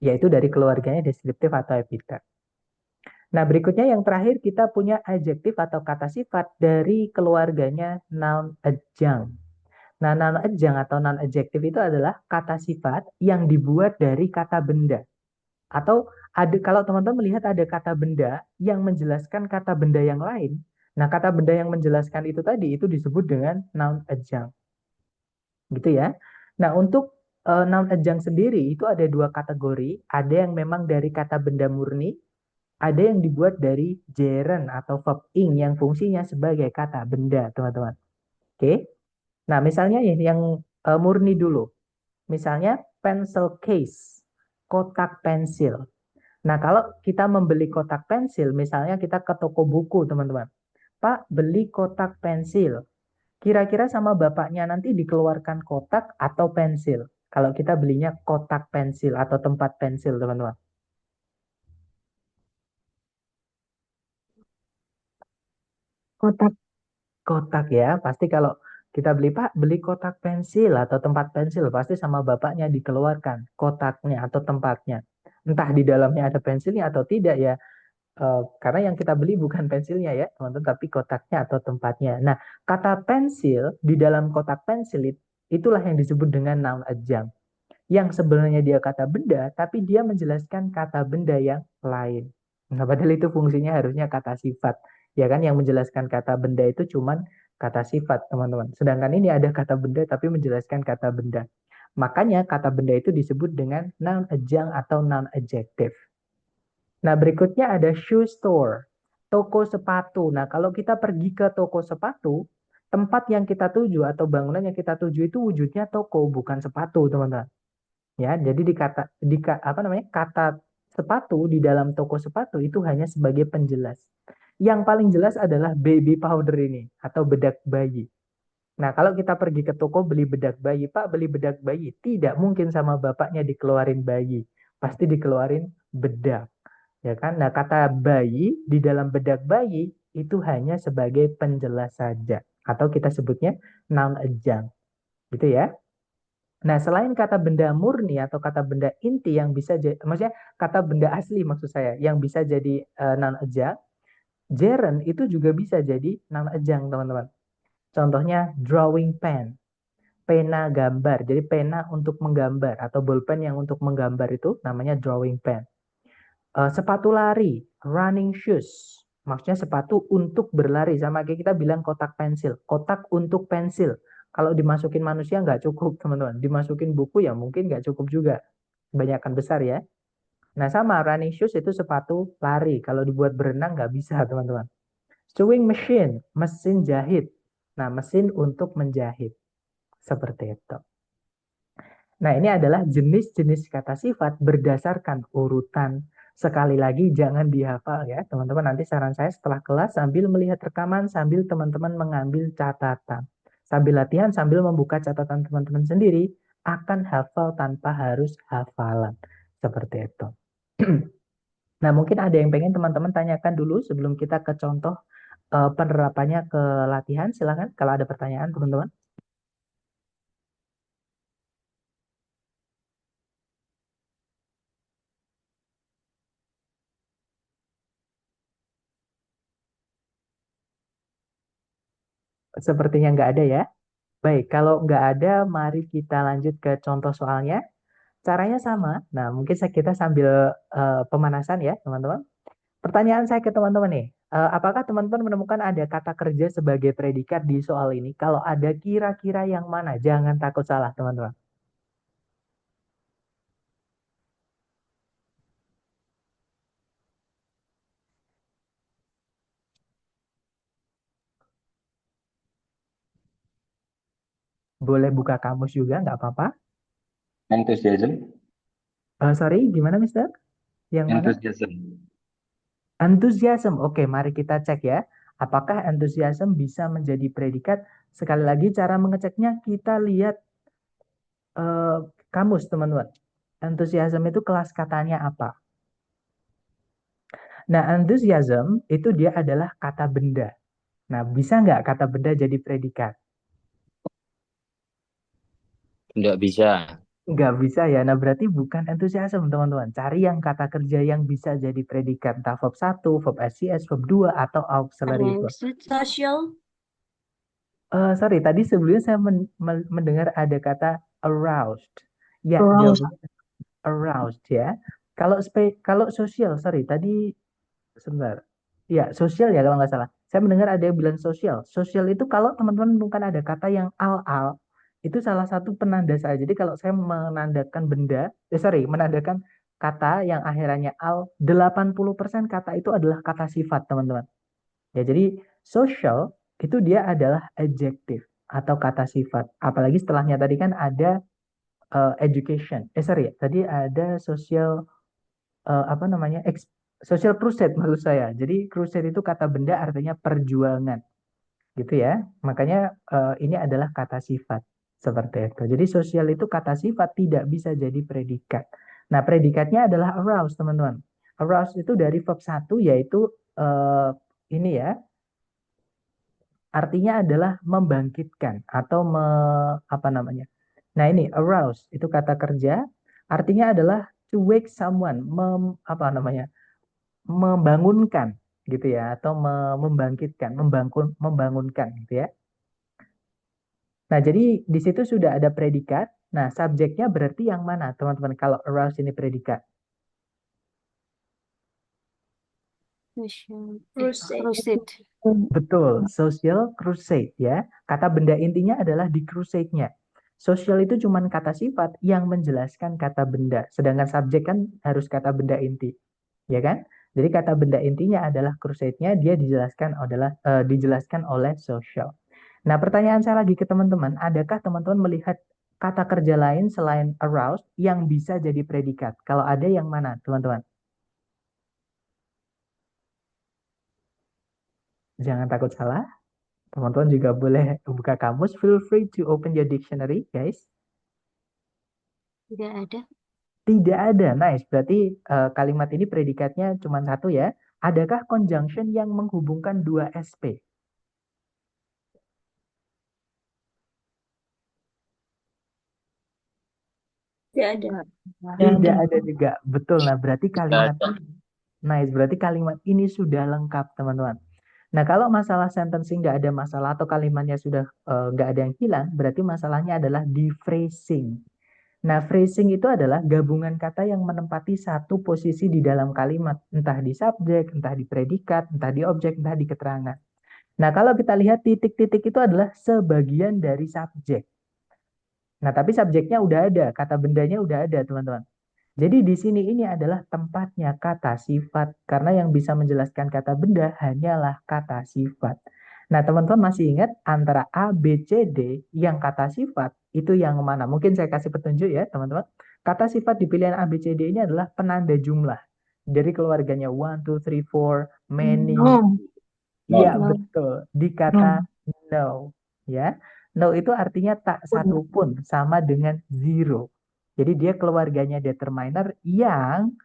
yaitu dari keluarganya deskriptif atau epitet. Nah, berikutnya yang terakhir kita punya adjektif atau kata sifat dari keluarganya noun adjunct. Nah, noun adjunct atau noun adjective itu adalah kata sifat yang dibuat dari kata benda. Atau ada kalau teman-teman melihat ada kata benda yang menjelaskan kata benda yang lain. Nah, kata benda yang menjelaskan itu tadi itu disebut dengan noun adjunct, gitu ya. Nah, untuk noun adjunct sendiri itu ada dua kategori. Ada yang memang dari kata benda murni, ada yang dibuat dari gerund atau verb ing yang fungsinya sebagai kata benda, teman-teman. Oke. Nah, misalnya yang murni dulu. Misalnya pencil case, kotak pensil. Nah, kalau kita membeli kotak pensil, misalnya kita ke toko buku, teman-teman. Pak, beli kotak pensil. Kira-kira sama bapaknya nanti dikeluarkan kotak atau pensil. Kalau kita belinya kotak pensil atau tempat pensil, teman-teman. Kotak. Kotak ya, pasti kalau kita beli, Pak, beli kotak pensil atau tempat pensil, pasti sama bapaknya dikeluarkan kotaknya atau tempatnya. Entah di dalamnya ada pensilnya atau tidak ya. Karena yang kita beli bukan pensilnya ya, teman-teman, tapi kotaknya atau tempatnya. Nah, kata pensil di dalam kotak pensil itulah yang disebut dengan noun adjunct. Yang sebenarnya dia kata benda, tapi dia menjelaskan kata benda yang lain. Nah, padahal itu fungsinya harusnya kata sifat. Ya kan, yang menjelaskan kata benda itu cuman kata sifat, teman-teman. Sedangkan ini ada kata benda, tapi menjelaskan kata benda. Makanya kata benda itu disebut dengan noun adjunct atau noun adjective. Nah, berikutnya ada shoe store, toko sepatu. Nah, kalau kita pergi ke toko sepatu, tempat yang kita tuju atau bangunan yang kita tuju itu wujudnya toko, bukan sepatu, teman-teman. Ya, jadi apa namanya? Kata sepatu di dalam toko sepatu itu hanya sebagai penjelas. Yang paling jelas adalah baby powder ini atau bedak bayi. Nah, kalau kita pergi ke toko beli bedak bayi, Pak, beli bedak bayi, tidak mungkin sama bapaknya dikeluarin bayi. Pasti dikeluarin bedak. Ya kan? Nah, kata bayi di dalam bedak bayi itu hanya sebagai penjelas saja atau kita sebutnya noun adjunct, gitu ya. Nah, selain kata benda murni atau kata benda inti yang bisa jadi, maksudnya kata benda asli maksud saya yang bisa jadi noun adjunct, gerund itu juga bisa jadi noun adjunct, teman-teman. Contohnya drawing pen, pena gambar. Jadi pena untuk menggambar atau bolpen yang untuk menggambar itu namanya drawing pen. Sepatu lari, running shoes. Maksudnya sepatu untuk berlari. Sama kayak kita bilang kotak pensil. Kotak untuk pensil. Kalau dimasukin manusia nggak cukup, teman-teman. Dimasukin buku ya mungkin nggak cukup juga. Kebanyakan besar ya. Nah sama running shoes itu sepatu lari. Kalau dibuat berenang nggak bisa, teman-teman. Sewing machine, mesin jahit. Nah mesin untuk menjahit. Seperti itu. Nah, ini adalah jenis-jenis kata sifat berdasarkan urutan. Sekali lagi, jangan dihafal ya, teman-teman. Nanti saran saya setelah kelas sambil melihat rekaman, sambil teman-teman mengambil catatan. Sambil latihan, sambil membuka catatan teman-teman sendiri, akan hafal tanpa harus hafalan. Seperti itu. Nah, mungkin ada yang pengen teman-teman tanyakan dulu sebelum kita ke contoh penerapannya ke latihan. Silakan kalau ada pertanyaan, teman-teman. Sepertinya nggak ada ya. Baik, kalau nggak ada, mari kita lanjut ke contoh soalnya. Caranya sama. Nah, mungkin kita sambil pemanasan ya, teman-teman. Pertanyaan saya ke teman-teman nih, apakah teman-teman menemukan ada kata kerja sebagai predikat di soal ini? Kalau ada, kira-kira yang mana? Jangan takut salah, teman-teman. Boleh buka kamus juga, nggak apa-apa. Enthusiasm. Sorry, gimana, Mister? Yang mana? Enthusiasm. Enthusiasm. Oke, mari kita cek ya. Apakah enthusiasm bisa menjadi predikat? Sekali lagi, cara mengeceknya kita lihat eh, kamus, teman-teman. Enthusiasm itu kelas katanya apa? Nah, enthusiasm itu dia adalah kata benda. Nah, bisa nggak kata benda jadi predikat? Tidak bisa. Nggak bisa ya. Nah, berarti bukan enthusiasm, teman-teman. Cari yang kata kerja yang bisa jadi predikat. Entah verb 1, verb SCS, verb 2, atau auxiliary verb. Social. Sorry, tadi sebelumnya saya mendengar ada kata aroused. Ya, Aroused. jawabannya aroused ya. Kalau sosial, sorry, tadi sebentar. Ya, sosial ya kalau nggak salah. Saya mendengar ada yang bilang sosial. Sosial itu kalau teman-teman menemukan ada kata yang al-al, itu salah satu penanda saya. Jadi kalau saya menandakan benda, menandakan kata yang akhirannya al, 80% kata itu adalah kata sifat, teman-teman. Ya, jadi social itu dia adalah adjective atau kata sifat. Apalagi setelahnya tadi kan ada education. Tadi ada social apa namanya? Social crusade maksud saya. Jadi crusade itu kata benda artinya perjuangan, gitu ya. Makanya ini adalah kata sifat seperti itu. Jadi sosial itu kata sifat tidak bisa jadi predikat. Nah, predikatnya adalah arouse, teman-teman. Arouse itu dari verb satu yaitu eh, ini ya, artinya adalah membangkitkan atau apa namanya. Nah, ini arouse itu kata kerja, artinya adalah to wake someone, apa namanya? Membangunkan gitu ya atau membangkitkan, membangunkan gitu ya. Nah, jadi di situ sudah ada predikat. Nah, subjeknya berarti yang mana, teman-teman? Kalau arouse ini predikat. Crusade. Betul, social crusade ya. Kata benda intinya adalah di crusade-nya. Social itu cuma kata sifat yang menjelaskan kata benda. Sedangkan subjek kan harus kata benda inti. Ya kan? Jadi kata benda intinya adalah crusade-nya, dia dijelaskan oleh social. Nah, pertanyaan saya lagi ke teman-teman, adakah teman-teman melihat kata kerja lain selain aroused yang bisa jadi predikat? Kalau ada yang mana, teman-teman? Jangan takut salah. Teman-teman juga boleh buka kamus. Feel free to open your dictionary, guys. Tidak ada. Tidak ada. Nice. Berarti kalimat ini predikatnya cuma satu ya. Adakah conjunction yang menghubungkan dua SP? Tidak ada. Tidak ada juga. Betul. Nah, berarti Tidak kalimat ada. ini, nice. Berarti kalimat ini sudah lengkap, teman-teman. Nah, kalau masalah sentencing nggak ada masalah atau kalimatnya sudah nggak ada yang hilang, berarti masalahnya adalah di phrasing. Nah, phrasing itu adalah gabungan kata yang menempati satu posisi di dalam kalimat, entah di subjek, entah di predikat, entah di objek, entah di keterangan. Nah, kalau kita lihat titik-titik itu adalah sebagian dari subjek. Nah, tapi subjeknya udah ada, kata bendanya udah ada, teman-teman. Jadi di sini ini adalah tempatnya kata sifat, karena yang bisa menjelaskan kata benda hanyalah kata sifat. Nah, teman-teman masih ingat antara A, B, C, D yang kata sifat itu yang mana? Mungkin saya kasih petunjuk ya, teman-teman. Kata sifat di pilihan A, B, C, D ini adalah penanda jumlah. Dari keluarganya one, two, three, four, many. No. Iya, No. betul. Di kata No. no, ya. No itu artinya tak satu pun, sama dengan zero. Jadi dia keluarganya determiner yang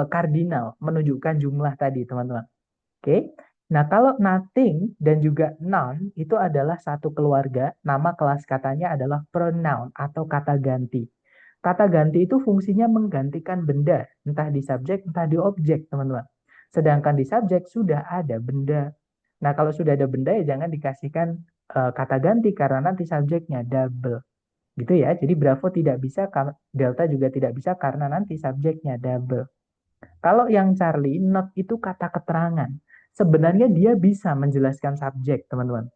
kardinal, menunjukkan jumlah tadi, teman-teman. Oke. Nah, kalau nothing dan juga none itu adalah satu keluarga, nama kelas katanya adalah pronoun atau kata ganti. Kata ganti itu fungsinya menggantikan benda, entah di subjek, entah di objek, teman-teman. Sedangkan di subjek sudah ada benda. Nah, kalau sudah ada benda ya jangan dikasihkan kata ganti karena nanti subjeknya double. Gitu ya. Jadi Bravo tidak bisa, Delta juga tidak bisa karena nanti subjeknya double. Kalau yang Charlie, not itu kata keterangan. Sebenarnya dia bisa menjelaskan subjek, teman-teman.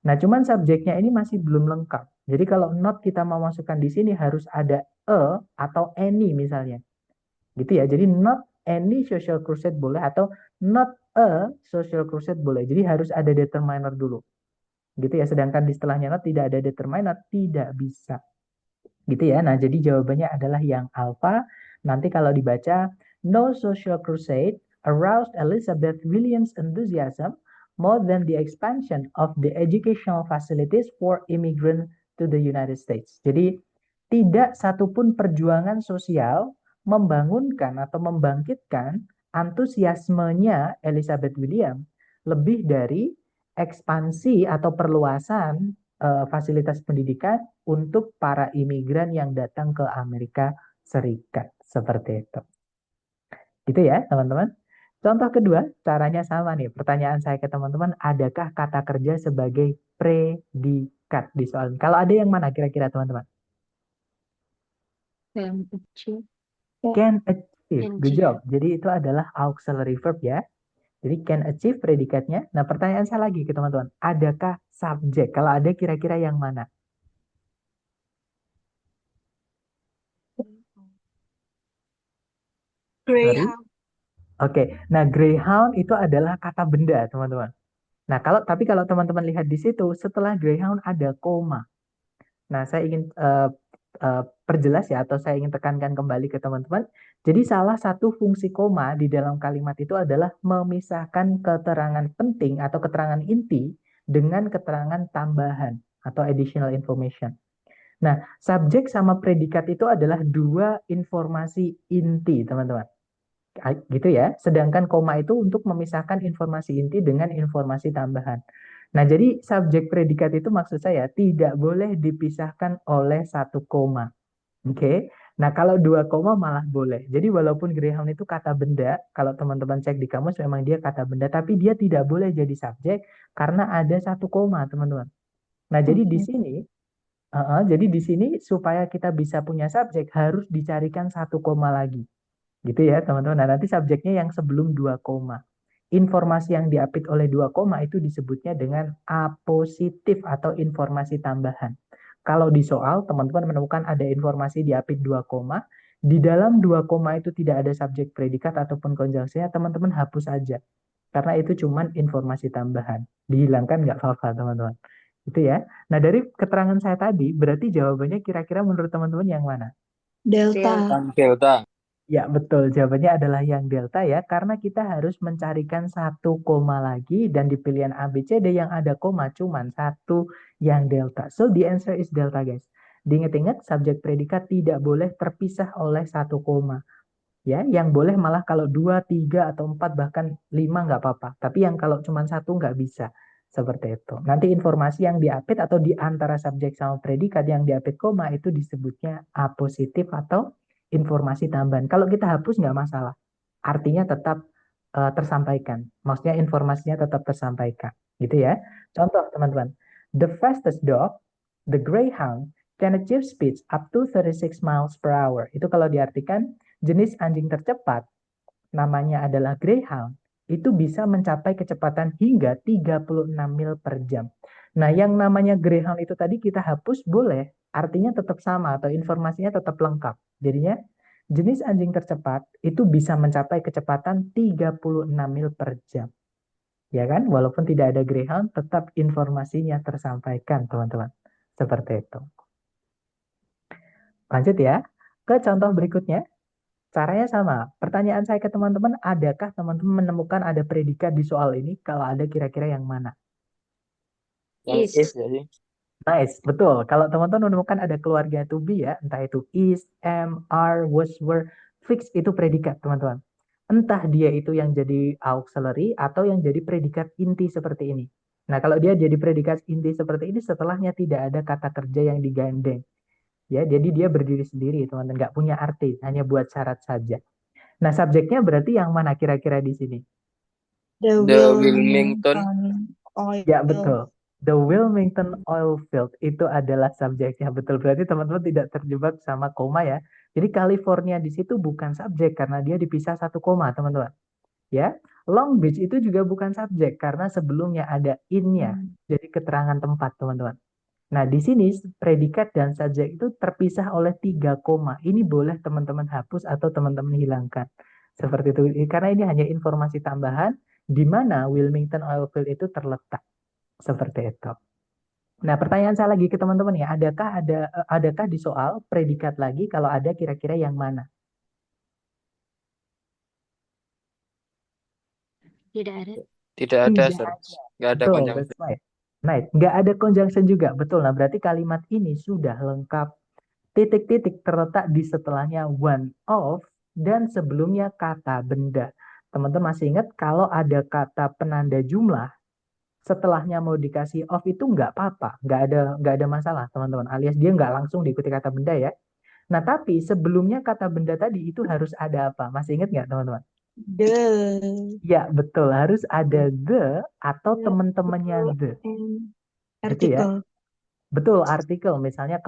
Nah, cuman subjeknya ini masih belum lengkap. Jadi kalau not kita mau masukkan di sini harus ada a atau any misalnya. Gitu ya. Jadi not any social crusade boleh atau not a social crusade boleh. Jadi harus ada determiner dulu. Gitu ya. Sedangkan di setelahnya not tidak ada determiner, tidak bisa. Gitu ya. Nah, jadi jawabannya adalah yang alpha. Nanti kalau dibaca, no social crusade aroused Elizabeth Williams' enthusiasm more than the expansion of the educational facilities for immigrants to the United States. Jadi, tidak satupun perjuangan sosial membangunkan atau membangkitkan antusiasmenya Elizabeth Williams lebih dari ekspansi atau perluasan fasilitas pendidikan untuk para imigran yang datang ke Amerika Serikat. Seperti itu. Gitu ya, teman-teman. Contoh kedua, caranya sama nih. Pertanyaan saya ke teman-teman, adakah kata kerja sebagai predikat di soal ini. Kalau ada yang mana kira-kira teman-teman? Can achieve. Can achieve. Can Good achieve. job. Jadi itu adalah auxiliary verb ya. Jadi can achieve predikatnya. Nah, pertanyaan saya lagi ke teman-teman. Adakah subjek? Kalau ada kira-kira yang mana? Sorry? Greyhound. Oke. Nah, greyhound itu adalah kata benda, teman-teman. Nah, tapi kalau teman-teman lihat di situ, setelah greyhound ada koma. Nah, saya ingin perjelas ya, atau saya ingin tekankan kembali ke teman-teman. Jadi salah satu fungsi koma di dalam kalimat itu adalah memisahkan keterangan penting atau keterangan inti dengan keterangan tambahan atau additional information. Nah, subjek sama predikat itu adalah dua informasi inti, teman-teman. Gitu ya. Sedangkan koma itu untuk memisahkan informasi inti dengan informasi tambahan. Nah, jadi subjek predikat itu maksud saya tidak boleh dipisahkan oleh satu koma. Oke. Nah, kalau dua koma malah boleh. Jadi walaupun greyhound itu kata benda, kalau teman-teman cek di kamus memang dia kata benda, tapi dia tidak boleh jadi subjek karena ada satu koma, teman-teman. Nah, jadi di sini jadi di sini supaya kita bisa punya subjek harus dicarikan satu koma lagi. Gitu ya, teman-teman. Nah, nanti subjeknya yang sebelum dua koma. Informasi yang diapit oleh dua koma itu disebutnya dengan apositif atau informasi tambahan. Kalau di soal, teman-teman menemukan ada informasi diapit dua koma, di dalam dua koma itu tidak ada subjek predikat ataupun konjungsinya, teman-teman hapus aja. Karena itu cuma informasi tambahan. Dihilangkan nggak apa-apa, teman-teman. Itu ya. Nah, dari keterangan saya tadi, berarti jawabannya kira-kira menurut teman-teman yang mana? Delta. Delta. Ya, betul. Jawabannya adalah yang delta ya, karena kita harus mencarikan satu koma lagi dan di pilihan A, B, C, D yang ada koma cuman satu yang delta. So, the answer is delta, guys. Diingat-ingat, subjek predikat tidak boleh terpisah oleh satu koma. Ya, yang boleh malah kalau 2, 3, atau 4, bahkan 5 nggak apa-apa. Tapi yang kalau cuma satu nggak bisa. Seperti itu. Nanti informasi yang diapit atau di antara subjek sama predikat yang diapit koma itu disebutnya apositif atau informasi tambahan. Kalau kita hapus nggak masalah. Artinya tetap tersampaikan. Maksudnya informasinya tetap tersampaikan. Gitu ya. Contoh teman-teman. The fastest dog, the greyhound, can achieve speeds up to 36 miles per hour. Itu kalau diartikan jenis anjing tercepat namanya adalah greyhound itu bisa mencapai kecepatan hingga 36 mil per jam. Nah, yang namanya greyhound itu tadi kita hapus boleh, artinya tetap sama atau informasinya tetap lengkap. Jadinya jenis anjing tercepat itu bisa mencapai kecepatan 36 mil per jam. Ya kan? Walaupun tidak ada greyhound, tetap informasinya tersampaikan, teman-teman. Seperti itu. Lanjut ya, ke contoh berikutnya. Caranya sama. Pertanyaan saya ke teman-teman, adakah teman-teman menemukan ada predikat di soal ini? Kalau ada kira-kira yang mana? Yang is ya sih. Nice, betul. Kalau teman-teman menemukan ada keluarga to be ya, entah itu is, am, are, was, were, fix itu predikat, teman-teman. Entah dia itu yang jadi auxiliary atau yang jadi predikat inti seperti ini. Nah, kalau dia jadi predikat inti seperti ini, setelahnya tidak ada kata kerja yang digandeng. Ya, jadi dia berdiri sendiri, teman-teman. Nggak punya arti, hanya buat syarat saja. Nah, subjeknya berarti yang mana kira-kira di sini? The Wilmington. Oil. Ya, betul. The Wilmington Oil Field itu adalah subjeknya. Betul, berarti teman-teman tidak terjebak sama koma ya. Jadi California di situ bukan subjek karena dia dipisah satu koma, teman-teman. Ya, Long Beach itu juga bukan subjek karena sebelumnya ada in-nya. Jadi keterangan tempat, teman-teman. Nah, di sini predikat dan subjek itu terpisah oleh 3 koma. Ini boleh teman-teman hapus atau teman-teman hilangkan. Seperti itu. Karena ini hanya informasi tambahan di mana Wilmington Oilfield itu terletak. Seperti itu. Nah, pertanyaan saya lagi ke teman-teman ya, adakah di soal predikat lagi? Kalau ada kira-kira yang mana? Tidak ada. Tidak ada, Tidak sir. ada. Nggak ada Betul, konjungsi. that's right. Right. Nggak ada conjunction juga. Betul. Nah, berarti kalimat ini sudah lengkap. Titik-titik terletak di setelahnya one of dan sebelumnya kata benda. Teman-teman masih ingat kalau ada kata penanda jumlah, setelahnya mau dikasih of itu nggak apa-apa, nggak ada masalah, teman-teman. Alias dia nggak langsung diikuti kata benda ya. Nah, tapi sebelumnya kata benda tadi itu harus ada apa? Masih ingat nggak, teman-teman? The. Ya, betul. Harus ada the atau teman-temannya the. Gitu ya. Artikel. Betul, artikel misalnya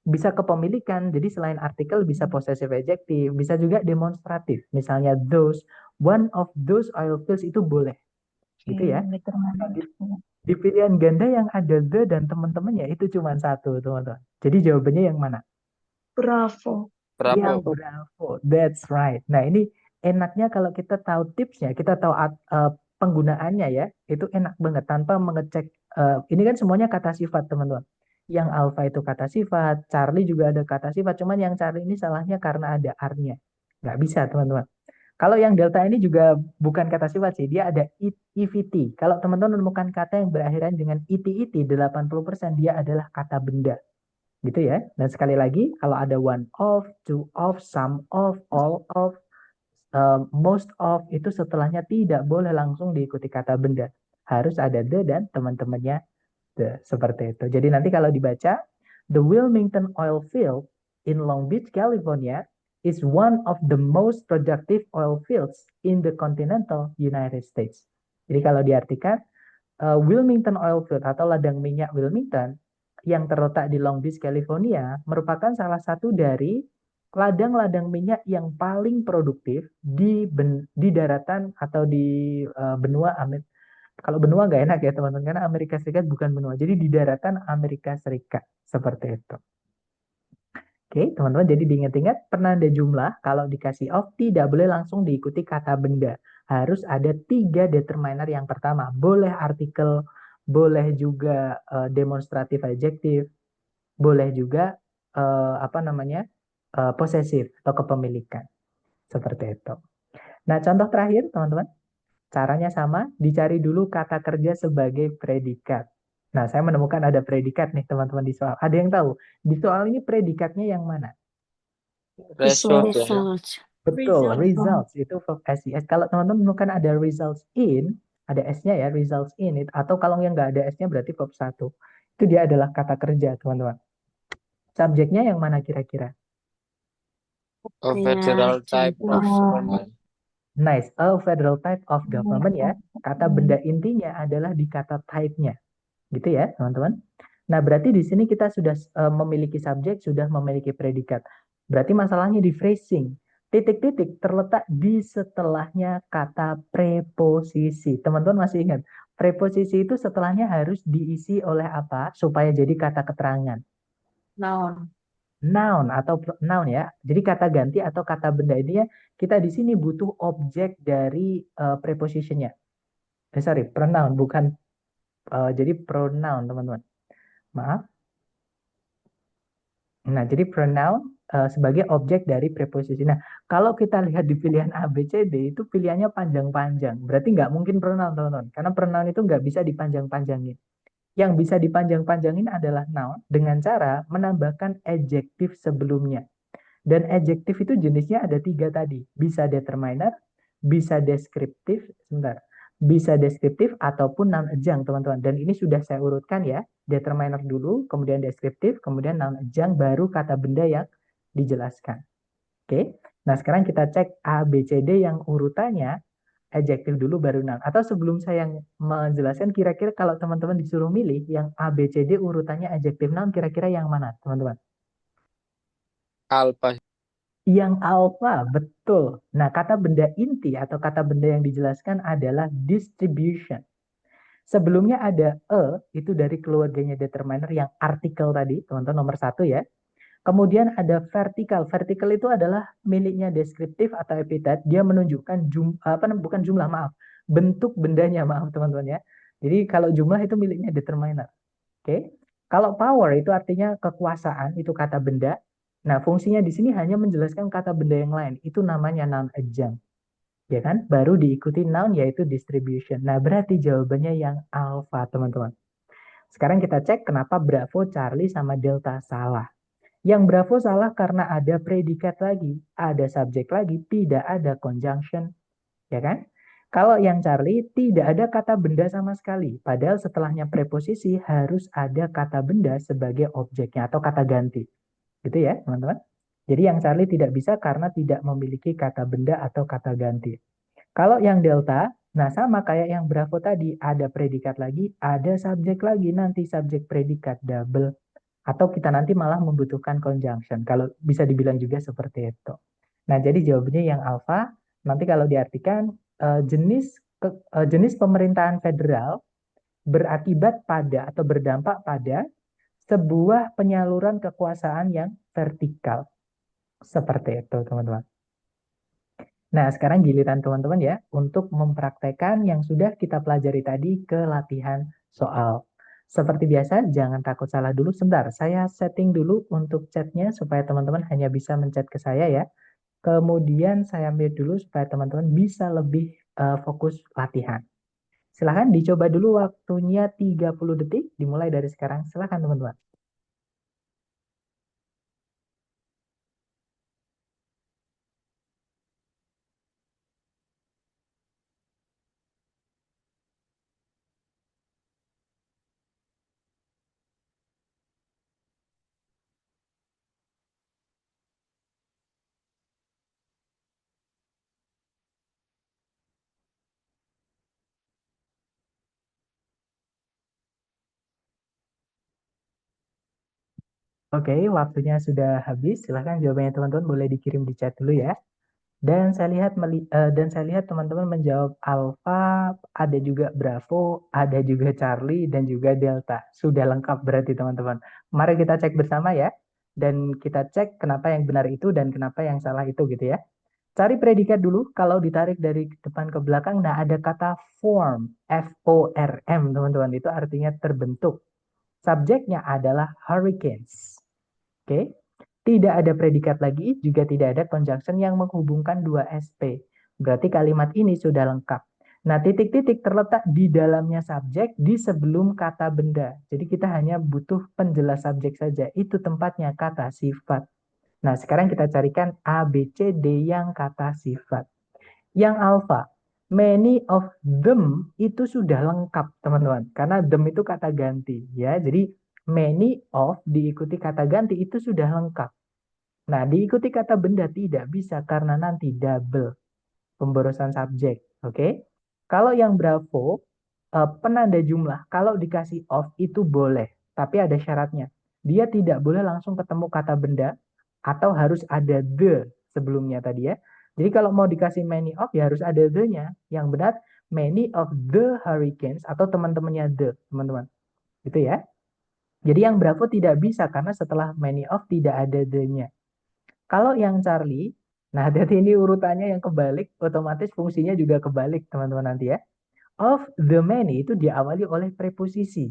bisa kepemilikan. Jadi selain artikel bisa possessive adjective, bisa juga demonstratif. Misalnya those, one of those oil fields itu boleh. Gitu ya. Nah, Determiner. di pilihan ganda yang ada the dan teman-temannya itu cuma satu, teman-teman. Jadi jawabannya yang mana? Bravo. Yang Bravo. bravo, that's right. Nah, ini enaknya kalau kita tahu tipsnya, kita tahu penggunaannya ya, itu enak banget tanpa mengecek. Ini kan semuanya kata sifat, teman-teman. Yang alpha itu kata sifat, Charlie juga ada kata sifat, cuman yang Charlie ini salahnya karena ada R-nya. Nggak bisa, teman-teman. Kalau yang delta ini juga bukan kata sifat sih, dia ada EVT. Kalau teman-teman menemukan kata yang berakhiran dengan ET, 80% dia adalah kata benda. Gitu ya. Dan sekali lagi, kalau ada one of, two of, some of, all of, most of, itu setelahnya tidak boleh langsung diikuti kata benda. Harus ada the dan teman-temannya the. Seperti itu. Jadi nanti kalau dibaca, the Wilmington oil field in Long Beach, California is one of the most productive oil fields in the continental United States. Jadi kalau diartikan, Wilmington Oil Field atau ladang minyak Wilmington yang terletak di Long Beach, California merupakan salah satu dari ladang-ladang minyak yang paling produktif di daratan atau di benua Amerika. Kalau benua nggak enak ya teman-teman, karena Amerika Serikat bukan benua. Jadi di daratan Amerika Serikat. Seperti itu. Oke, teman-teman, jadi diingat-ingat penanda jumlah kalau dikasih of tidak boleh langsung diikuti kata benda. Harus ada 3 determiner yang pertama. Boleh artikel, boleh juga demonstratif adjektif, boleh juga posesif atau kepemilikan. Seperti itu. Nah, contoh terakhir, teman-teman. Caranya sama, dicari dulu kata kerja sebagai predikat. Nah, saya menemukan ada predikat nih, teman-teman di soal. Ada yang tahu? Di soal ini predikatnya yang mana? Result ya. Result. Betul, Result. results itu verb SES. Kalau teman-teman menemukan ada results in, ada S-nya ya, results in, atau kalau yang nggak ada S-nya berarti verb 1. Itu dia adalah kata kerja, teman-teman. Subjeknya yang mana kira-kira? A federal type of government. Nice, a federal type of government ya. Kata benda intinya adalah di kata type-nya. Gitu ya, teman-teman. Nah, berarti di sini kita sudah memiliki subjek, sudah memiliki predikat. Berarti masalahnya di phrasing. Titik-titik terletak di setelahnya kata preposisi. Teman-teman masih ingat? Preposisi itu setelahnya harus diisi oleh apa supaya jadi kata keterangan? Noun. Noun atau noun ya. Jadi kata ganti atau kata benda ini ya, kita di sini butuh objek dari prepositionnya. Sorry, pronoun bukan. Jadi pronoun, teman-teman. Maaf. Nah, jadi pronoun sebagai objek dari preposisi. Nah, kalau kita lihat di pilihan A, B, C, D, itu pilihannya panjang-panjang. Berarti nggak mungkin pronoun, teman-teman. Karena pronoun itu nggak bisa dipanjang-panjangin. Yang bisa dipanjang-panjangin adalah noun dengan cara menambahkan adjektif sebelumnya. Dan adjektif itu jenisnya ada 3 tadi. Bisa determiner, bisa deskriptif, bisa deskriptif ataupun noun adjunct, teman-teman. Dan ini sudah saya urutkan ya. Determiner dulu, kemudian deskriptif, kemudian noun adjunct, baru kata benda yang dijelaskan. Oke. Nah, sekarang kita cek A, B, C, D yang urutannya adjektif dulu baru noun. Atau sebelum saya menjelaskan, kira-kira kalau teman-teman disuruh milih yang A, B, C, D urutannya adjektif noun, kira-kira yang mana, teman-teman? Alpha. Yang alpha, betul. Nah, kata benda inti atau kata benda yang dijelaskan adalah distribution. Sebelumnya ada itu dari keluarganya determiner yang artikel tadi, teman-teman nomor 1 ya. Kemudian ada vertikal. Vertikal itu adalah miliknya deskriptif atau epitet. Dia menunjukkan bukan jumlah, maaf. Bentuk bendanya, maaf teman-teman ya. Jadi kalau jumlah itu miliknya determiner. Oke. Kalau power itu artinya kekuasaan, itu kata benda. Nah, fungsinya di sini hanya menjelaskan kata benda yang lain. Itu namanya noun adjunct. Ya kan? Baru diikuti noun yaitu distribution. Nah, berarti jawabannya yang alpha, teman-teman. Sekarang kita cek kenapa Bravo, Charlie, sama Delta salah. Yang Bravo salah karena ada predikat lagi, ada subjek lagi, tidak ada conjunction, ya kan? Kalau yang Charlie tidak ada kata benda sama sekali, padahal setelahnya preposisi harus ada kata benda sebagai objeknya atau kata ganti. Gitu ya, teman-teman. Jadi yang Charlie tidak bisa karena tidak memiliki kata benda atau kata ganti. Kalau yang Delta Nah, sama kayak yang Bravo tadi, ada predikat lagi, ada subjek lagi, nanti subjek predikat double. Atau kita nanti malah membutuhkan conjunction, kalau bisa dibilang juga seperti itu. Nah, jadi jawabannya yang alfa, nanti kalau diartikan jenis pemerintahan federal berakibat pada atau berdampak pada sebuah penyaluran kekuasaan yang vertikal. Seperti itu, teman-teman. Nah, sekarang giliran teman-teman ya untuk mempraktekkan yang sudah kita pelajari tadi ke latihan soal. Seperti biasa, jangan takut salah dulu. Sebentar, saya setting dulu untuk chatnya supaya teman-teman hanya bisa menchat ke saya ya. Kemudian saya mute dulu supaya teman-teman bisa lebih fokus latihan. Silahkan dicoba dulu waktunya 30 detik, dimulai dari sekarang. Silahkan teman-teman. Oke, waktunya sudah habis. Silahkan jawabannya teman-teman boleh dikirim di chat dulu ya. Dan saya lihat teman-teman menjawab Alpha, ada juga Bravo, ada juga Charlie dan juga Delta. Sudah lengkap berarti teman-teman. Mari kita cek bersama ya. Dan kita cek kenapa yang benar itu dan kenapa yang salah itu gitu ya. Cari predikat dulu. Kalau ditarik dari depan ke belakang, nah ada kata form, F-O-R-M teman-teman. Itu artinya terbentuk. Subjeknya adalah hurricanes. Oke. Tidak ada predikat lagi, juga tidak ada conjunction yang menghubungkan dua SP. Berarti kalimat ini sudah lengkap. Nah, titik-titik terletak di dalamnya subjek di sebelum kata benda. Jadi kita hanya butuh penjelas subjek saja. Itu tempatnya kata sifat. Nah, sekarang kita carikan A, B, C, D yang kata sifat. Yang alpha, many of them itu sudah lengkap, teman-teman. Karena them itu kata ganti, ya. Jadi many of diikuti kata ganti itu sudah lengkap. Nah, diikuti kata benda tidak bisa karena nanti double pemborosan subjek. Oke. Kalau yang Bravo, penanda jumlah, kalau dikasih of itu boleh, tapi ada syaratnya. Dia tidak boleh langsung ketemu kata benda atau harus ada the sebelumnya tadi ya. Jadi kalau mau dikasih many of ya harus ada the-nya. Yang benar many of the hurricanes atau teman-temannya the, teman-teman. Gitu ya. Jadi yang Bravo tidak bisa karena setelah many of tidak ada the-nya. Kalau yang Charlie, nah hati ini urutannya yang kebalik, otomatis fungsinya juga kebalik teman-teman nanti ya. Of the many itu diawali oleh preposisi.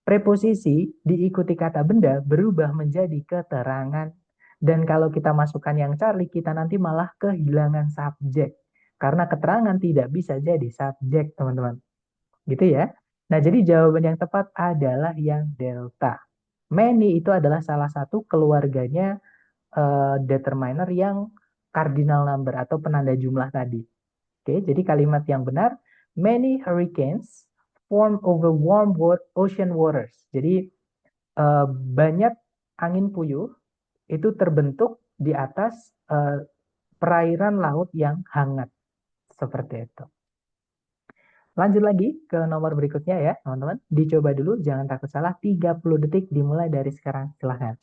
Preposisi diikuti kata benda berubah menjadi keterangan. Dan kalau kita masukkan yang Charlie, kita nanti malah kehilangan subjek. Karena keterangan tidak bisa jadi subjek teman-teman. Gitu ya. Nah jadi jawaban yang tepat adalah yang delta. Many itu adalah salah satu keluarganya determiner yang cardinal number atau penanda jumlah tadi. Oke, jadi kalimat yang benar, many hurricanes form over warm ocean waters. Jadi banyak angin puyuh itu terbentuk di atas perairan laut yang hangat. Seperti itu. Lanjut lagi ke nomor berikutnya ya, teman-teman. Dicoba dulu, jangan takut salah. 30 detik dimulai dari sekarang. Silahkan.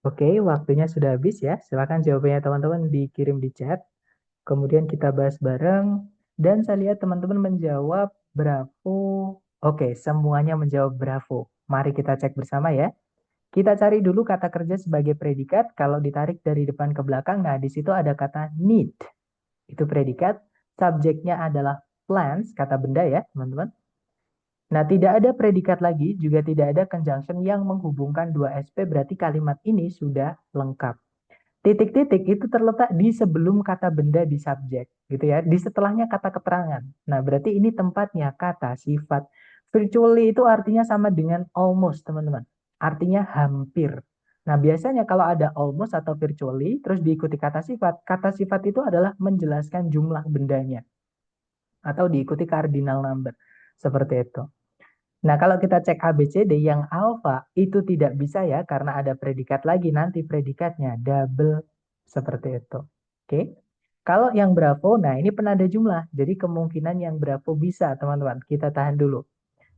Oke, waktunya sudah habis ya. Silakan jawabannya teman-teman dikirim di chat. Kemudian kita bahas bareng. Dan saya lihat teman-teman menjawab Bravo. Oke, semuanya menjawab Bravo. Mari kita cek bersama ya. Kita cari dulu kata kerja sebagai predikat. Kalau ditarik dari depan ke belakang, nah di situ ada kata need. Itu predikat. Subjeknya adalah plants, kata benda ya, teman-teman. Nah, tidak ada predikat lagi, juga tidak ada conjunction yang menghubungkan dua SP, berarti kalimat ini sudah lengkap. Titik-titik itu terletak di sebelum kata benda di subjek, gitu ya, di setelahnya kata keterangan. Nah, berarti ini tempatnya kata sifat. Virtually itu artinya sama dengan almost, teman-teman. Artinya hampir. Nah, biasanya kalau ada almost atau virtually, terus diikuti kata sifat itu adalah menjelaskan jumlah bendanya. Atau diikuti cardinal number. Seperti itu. Nah, kalau kita cek ABCD yang alfa itu tidak bisa ya karena ada predikat lagi nanti predikatnya double seperti itu. Oke. Kalau yang Bravo, nah ini penanda jumlah. Jadi kemungkinan yang Bravo bisa, teman-teman. Kita tahan dulu.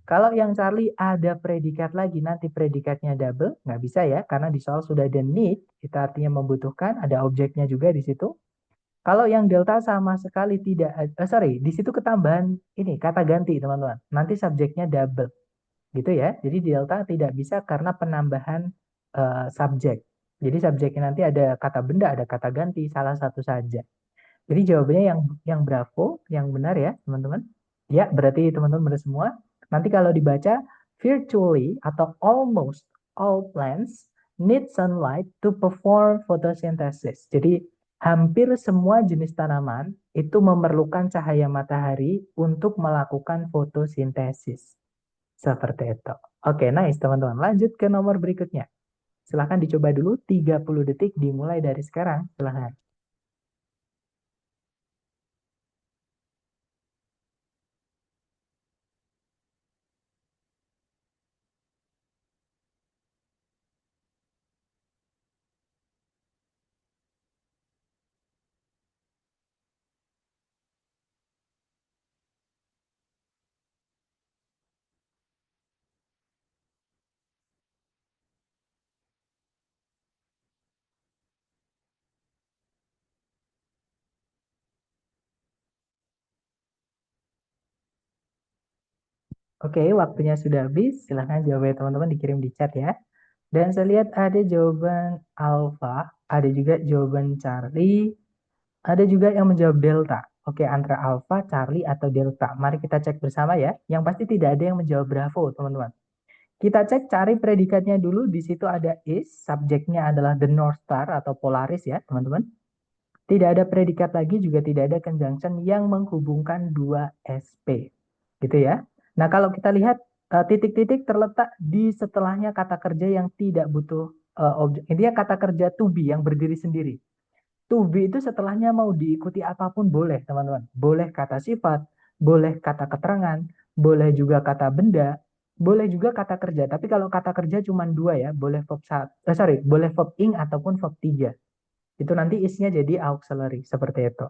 Kalau yang Charlie ada predikat lagi nanti predikatnya double, nggak bisa ya karena di soal sudah ada need, itu artinya membutuhkan, ada objeknya juga di situ. Kalau yang delta sama sekali tidak, sorry, di situ ketambahan ini kata ganti teman-teman. Nanti subjeknya double gitu ya. Jadi delta tidak bisa karena penambahan subjek. Jadi subjeknya nanti ada kata benda, ada kata ganti, salah satu saja. Jadi jawabannya yang Bravo, yang benar ya teman-teman. Ya berarti teman-teman benar semua. Nanti kalau dibaca virtually atau almost all plants need sunlight to perform photosynthesis. Jadi hampir semua jenis tanaman itu memerlukan cahaya matahari untuk melakukan fotosintesis. Seperti itu. Oke, nice teman-teman. Lanjut ke nomor berikutnya. Silahkan dicoba dulu 30 detik dimulai dari sekarang. Silahkan. Oke, waktunya sudah habis. Silahkan jawabannya teman-teman dikirim di chat ya. Dan saya lihat ada jawaban Alpha, ada juga jawaban Charlie, ada juga yang menjawab Delta. Oke, antara Alpha, Charlie, atau Delta. Mari kita cek bersama ya. Yang pasti tidak ada yang menjawab Bravo, teman-teman. Kita cek cari predikatnya dulu. Di situ ada is, subjeknya adalah the North Star atau Polaris ya, teman-teman. Tidak ada predikat lagi, juga tidak ada conjunction yang menghubungkan dua SP. Gitu ya. Nah, kalau kita lihat titik-titik terletak di setelahnya kata kerja yang tidak butuh objek. Intinya kata kerja to be yang berdiri sendiri. To be itu setelahnya mau diikuti apapun boleh, teman-teman. Boleh kata sifat, boleh kata keterangan, boleh juga kata benda, boleh juga kata kerja. Tapi kalau kata kerja cuma dua ya, boleh boleh verb ing ataupun verb tiga. Itu nanti isnya jadi auxiliary seperti itu.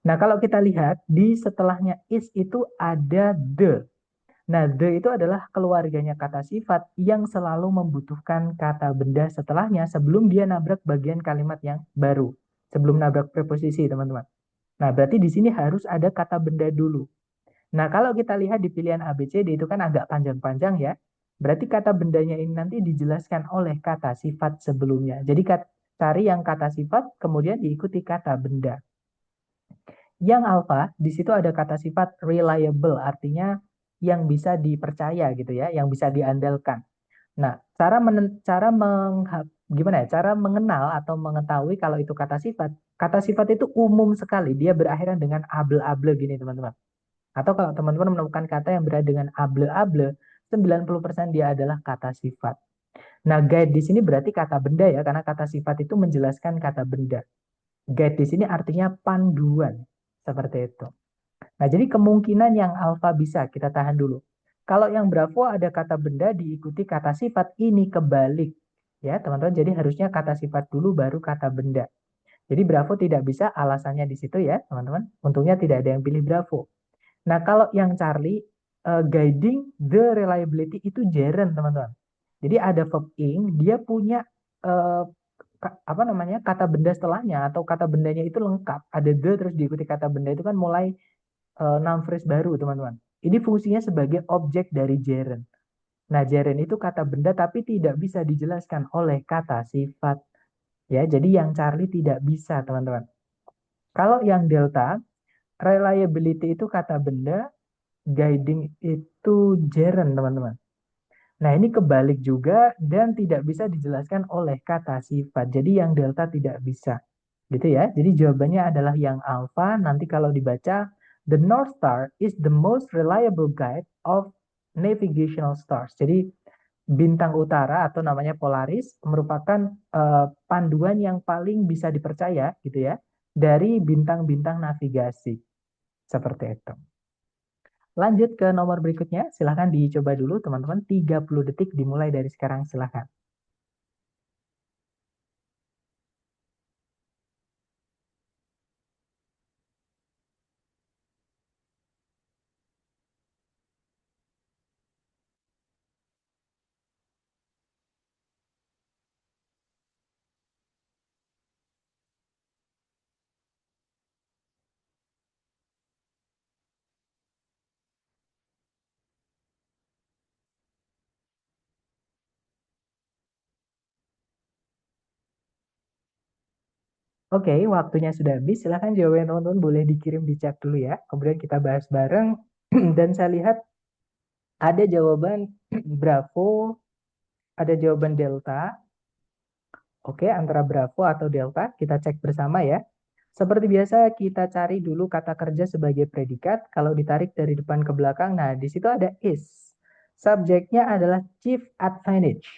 Nah, kalau kita lihat di setelahnya is itu ada the. Nah, the itu adalah keluarganya kata sifat yang selalu membutuhkan kata benda setelahnya sebelum dia nabrak bagian kalimat yang baru. Sebelum nabrak preposisi, teman-teman. Nah, berarti di sini harus ada kata benda dulu. Nah, kalau kita lihat di pilihan A, B, C, D itu kan agak panjang-panjang ya. Berarti kata bendanya ini nanti dijelaskan oleh kata sifat sebelumnya. Jadi cari yang kata sifat, kemudian diikuti kata benda. Yang alpha, di situ ada kata sifat reliable, artinya yang bisa dipercaya gitu ya, yang bisa diandalkan. Nah, gimana ya? Cara mengenal atau mengetahui kalau itu kata sifat. Kata sifat itu umum sekali, dia berakhiran dengan able-able gini, teman-teman. Atau kalau teman-teman menemukan kata yang berakhir dengan able-able, 90% dia adalah kata sifat. Nah, guide di sini berarti kata benda ya, karena kata sifat itu menjelaskan kata benda. Guide di sini artinya panduan, seperti itu. Nah, jadi kemungkinan yang alfa bisa kita tahan dulu. Kalau yang bravo ada kata benda diikuti kata sifat, ini kebalik. Ya, teman-teman, jadi harusnya kata sifat dulu baru kata benda. Jadi bravo tidak bisa, alasannya di situ ya, teman-teman. Untungnya tidak ada yang pilih bravo. Nah, kalau yang Charlie, guiding the reliability itu gerund, teman-teman. Jadi ada verb ing, dia punya uh, apa namanya kata benda setelahnya atau kata bendanya itu lengkap. Ada the terus diikuti kata benda itu kan mulai noun phrase baru, teman-teman. Ini fungsinya sebagai objek dari gerund. Nah, gerund itu kata benda tapi tidak bisa dijelaskan oleh kata sifat. Ya, jadi yang Charlie tidak bisa, teman-teman. Kalau yang delta, reliability itu kata benda, guiding itu gerund, teman-teman. Nah, ini kebalik juga dan tidak bisa dijelaskan oleh kata sifat. Jadi yang delta tidak bisa. Gitu ya. Jadi jawabannya adalah yang alfa. Nanti kalau dibaca, the North Star is the most reliable guide of navigational stars. Jadi bintang utara atau namanya Polaris merupakan panduan yang paling bisa dipercaya gitu ya dari bintang-bintang navigasi. Seperti itu. Lanjut ke nomor berikutnya, silahkan dicoba dulu teman-teman, 30 detik dimulai dari sekarang, silahkan. Oke, waktunya sudah habis, silahkan jawaban teman-teman boleh dikirim di chat dulu ya, kemudian kita bahas bareng, dan saya lihat ada jawaban Bravo, ada jawaban Delta. Oke, antara Bravo atau Delta, kita cek bersama ya. Seperti biasa, kita cari dulu kata kerja sebagai predikat. Kalau ditarik dari depan ke belakang, nah di situ ada is. Subjeknya adalah chief advantage.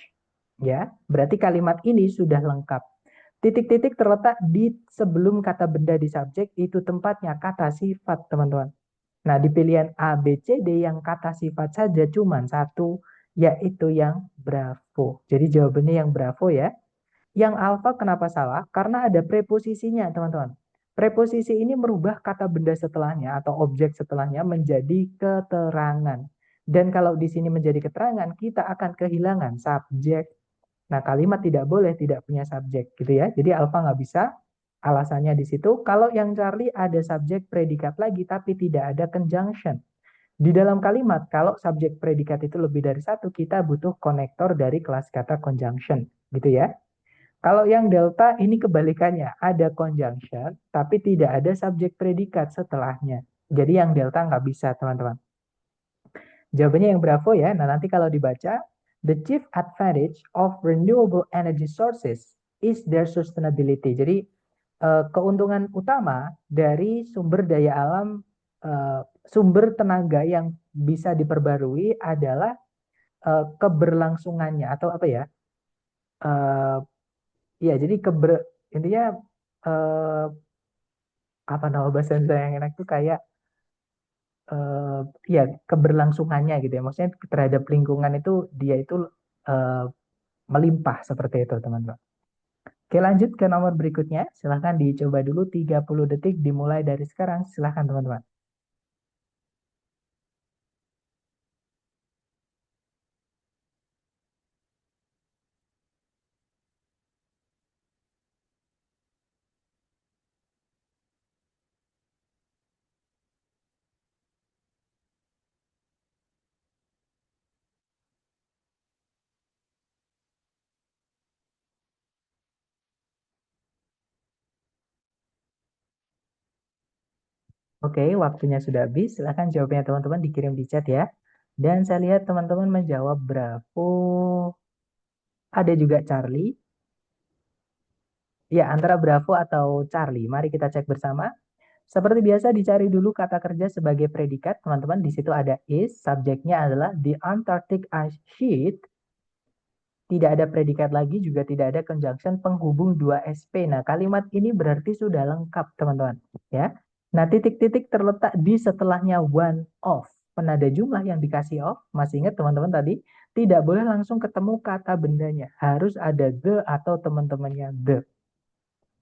Ya, berarti kalimat ini sudah lengkap. Titik-titik terletak di sebelum kata benda di subjek, itu tempatnya kata sifat, teman-teman. Nah, di pilihan A, B, C, D yang kata sifat saja cuma satu, yaitu yang Bravo. Jadi jawabannya yang Bravo ya. Yang alfa kenapa salah? Karena ada preposisinya, teman-teman. Preposisi ini merubah kata benda setelahnya atau objek setelahnya menjadi keterangan. Dan kalau di sini menjadi keterangan, kita akan kehilangan subjek. Nah, kalimat tidak boleh tidak punya subjek, gitu ya. Jadi alfa nggak bisa. Alasannya di situ. Kalau yang Charlie ada subjek predikat lagi, tapi tidak ada conjunction. Di dalam kalimat, kalau subjek predikat itu lebih dari satu, kita butuh konektor dari kelas kata conjunction, gitu ya. Kalau yang delta ini kebalikannya, ada conjunction, tapi tidak ada subjek predikat setelahnya. Jadi yang delta nggak bisa, teman-teman. Jawabannya yang Bravo ya. Nah, nanti kalau dibaca, the chief advantage of renewable energy sources is their sustainability. Jadi, keuntungan utama dari sumber daya alam, sumber tenaga yang bisa diperbarui adalah keberlangsungannya atau apa ya? Iya, jadi intinya eh, apa nama bahasa Indonesia yang enak tuh kayak ya keberlangsungannya gitu ya. Maksudnya terhadap lingkungan itu dia itu eh, melimpah seperti itu, teman-teman. Oke, lanjut ke nomor berikutnya. Silahkan dicoba dulu 30 detik dimulai dari sekarang. Silahkan, teman-teman. Oke, waktunya sudah habis. Silahkan jawabnya teman-teman dikirim di chat ya. Dan saya lihat teman-teman menjawab Bravo. Ada juga Charlie. Ya, antara Bravo atau Charlie. Mari kita cek bersama. Seperti biasa dicari dulu kata kerja sebagai predikat, teman-teman. Di situ ada is, subjeknya adalah the Antarctic ice sheet. Tidak ada predikat lagi, juga tidak ada conjunction penghubung 2SP. Nah, kalimat ini berarti sudah lengkap, teman-teman. Ya. Nah, titik-titik terletak di setelahnya one of. Penada jumlah yang dikasih of, masih ingat teman-teman tadi, tidak boleh langsung ketemu kata bendanya. Harus ada the atau teman-temannya the.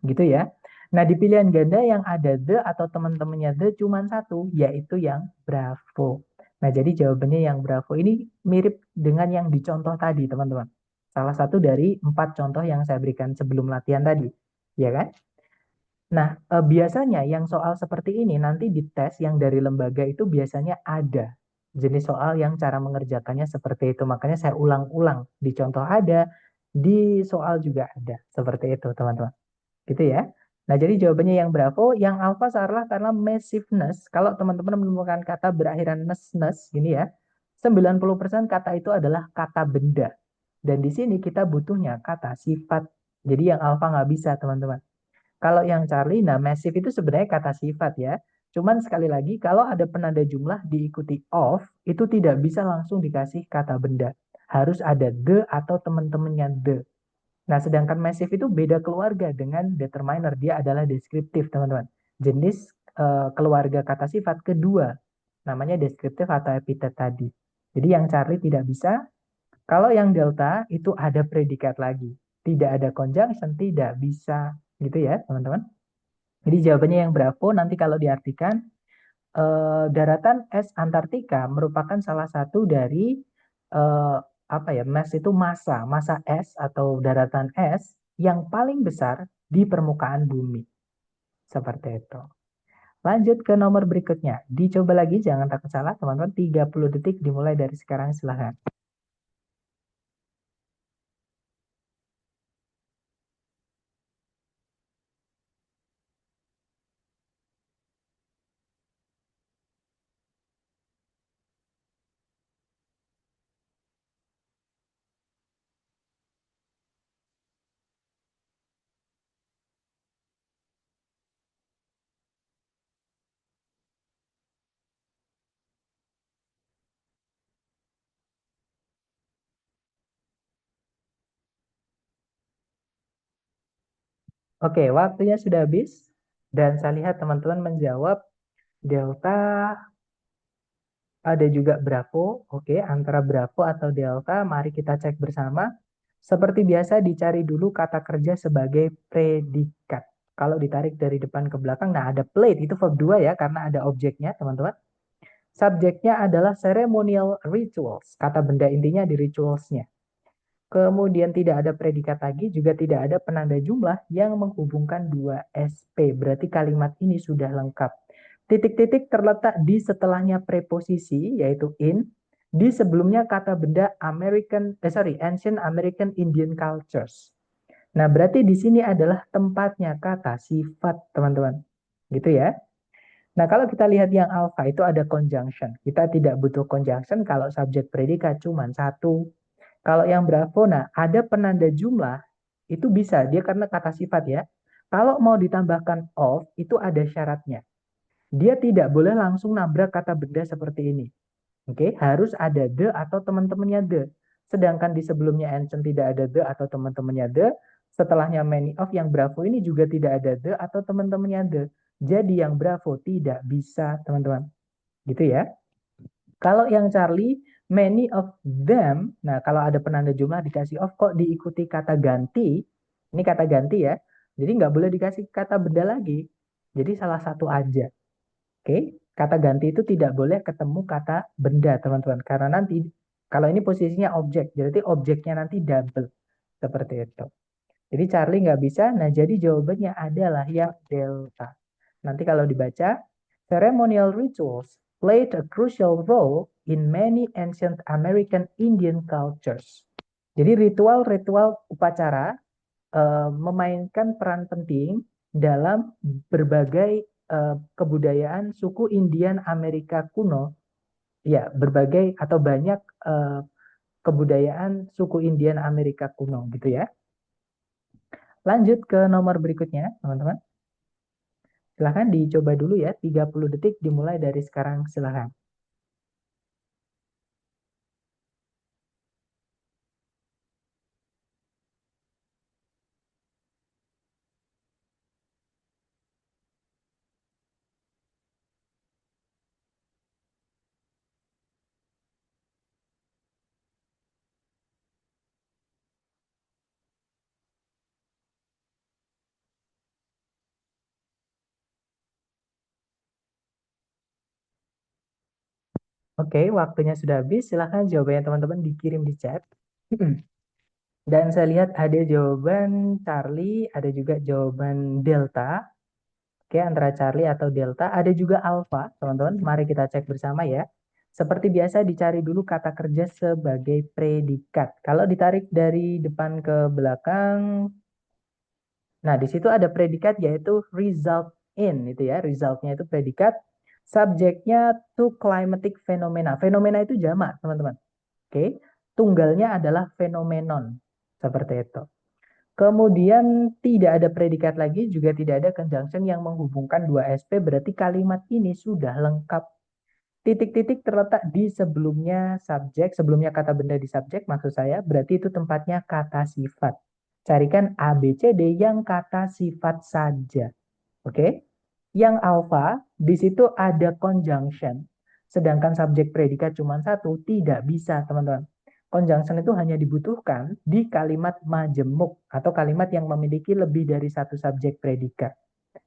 Gitu ya. Nah, di pilihan ganda yang ada the atau teman-temannya the cuma satu, yaitu yang Bravo. Nah, jadi jawabannya yang Bravo ini mirip dengan yang dicontoh tadi, teman-teman. Salah satu dari 4 contoh yang saya berikan sebelum latihan tadi. Ya kan? Nah, biasanya yang soal seperti ini nanti di tes yang dari lembaga itu biasanya ada jenis soal yang cara mengerjakannya seperti itu. Makanya saya ulang-ulang. Di contoh ada, di soal juga ada. Seperti itu, teman-teman. Gitu ya. Nah, jadi jawabannya yang Bravo, yang alpha salah karena massiveness. Kalau teman-teman menemukan kata berakhiran ness, gini ya, 90% kata itu adalah kata benda. Dan di sini kita butuhnya kata sifat. Jadi yang alfa nggak bisa, teman-teman. Kalau yang Charlie, nah massive itu sebenarnya kata sifat ya. Cuman sekali lagi, kalau ada penanda jumlah diikuti of, itu tidak bisa langsung dikasih kata benda. Harus ada the atau teman-temannya the. Nah, sedangkan massive itu beda keluarga dengan determiner. Dia adalah deskriptif, teman-teman. Jenis keluarga kata sifat kedua. Namanya deskriptif atau epitet tadi. Jadi yang Charlie tidak bisa. Kalau yang delta itu ada predikat lagi. Tidak ada conjunction, tidak bisa. Gitu ya, teman-teman. Jadi jawabannya yang Bravo nanti kalau diartikan daratan es Antartika merupakan salah satu dari apa ya, mass itu massa es atau daratan es yang paling besar di permukaan bumi. Seperti itu. Lanjut ke nomor berikutnya. Dicoba lagi, jangan takut salah teman-teman. 30 detik dimulai dari sekarang, silahkan. Oke, waktunya sudah habis. Dan saya lihat teman-teman menjawab delta, ada juga Bravo. Oke, antara Bravo atau delta, mari kita cek bersama. Seperti biasa, dicari dulu kata kerja sebagai predikat. Kalau ditarik dari depan ke belakang, nah ada plate, itu verb 2 ya, karena ada objeknya, teman-teman. Subjeknya adalah ceremonial rituals. Kata benda intinya di ritualsnya. Kemudian tidak ada predikat lagi, juga tidak ada penanda jumlah yang menghubungkan dua SP. Berarti kalimat ini sudah lengkap. Titik-titik terletak di setelahnya preposisi, yaitu in. Di sebelumnya kata benda Ancient American Indian Cultures. Nah, berarti di sini adalah tempatnya kata sifat, teman-teman. Gitu ya. Nah, kalau kita lihat yang alpha itu ada conjunction. Kita tidak butuh conjunction kalau subjek predikat cuma satu. Kalau yang Bravo, nah ada penanda jumlah, itu bisa, dia karena kata sifat ya. Kalau mau ditambahkan of, itu ada syaratnya. Dia tidak boleh langsung nabrak kata benda seperti ini. Oke, harus ada the atau teman-temannya the. Sedangkan di sebelumnya ancient tidak ada the atau teman-temannya the. Setelahnya many of yang Bravo ini juga tidak ada the atau teman-temannya the. Jadi yang Bravo tidak bisa, teman-teman. Gitu ya. Kalau yang Charlie, many of them, nah kalau ada penanda jumlah dikasih of kok diikuti kata ganti, ini kata ganti ya, jadi nggak boleh dikasih kata benda lagi, jadi salah satu aja. Oke, kata ganti itu tidak boleh ketemu kata benda teman-teman, karena nanti kalau ini posisinya objek, jadi objeknya nanti double, seperti itu. Jadi Charlie nggak bisa, nah jadi jawabannya adalah yang delta. Nanti kalau dibaca, ceremonial rituals played a crucial role in many ancient American Indian cultures. Jadi ritual-ritual upacara memainkan peran penting dalam berbagai kebudayaan suku Indian Amerika kuno. Ya, berbagai atau banyak kebudayaan suku Indian Amerika kuno gitu ya. Lanjut ke nomor berikutnya, teman-teman. Silahkan dicoba dulu ya, 30 detik dimulai dari sekarang, silahkan. Oke, waktunya sudah habis. Silahkan jawabannya teman-teman dikirim di chat. Dan saya lihat ada jawaban Charlie, ada juga jawaban Delta. Oke, antara Charlie atau Delta. Ada juga Alpha, teman-teman. Mari kita cek bersama ya. Seperti biasa dicari dulu kata kerja sebagai predikat. Kalau ditarik dari depan ke belakang, nah di situ ada predikat yaitu result in, itu ya. Resultnya itu predikat. Subjeknya to climatic phenomena. Fenomena itu jamak, teman-teman. Oke. Tunggalnya adalah phenomenon. Seperti itu. Kemudian tidak ada predikat lagi, juga tidak ada conjunction yang menghubungkan dua SP, berarti kalimat ini sudah lengkap. Titik-titik terletak di sebelumnya subjek, sebelumnya kata benda di subjek, maksud saya, berarti itu tempatnya kata sifat. Carikan A, B, C, D yang kata sifat saja. Oke? Yang alfa, di situ ada conjunction. Sedangkan subjek predikat cuma satu, tidak bisa, teman-teman. Conjunction itu hanya dibutuhkan di kalimat majemuk atau kalimat yang memiliki lebih dari satu subjek predikat.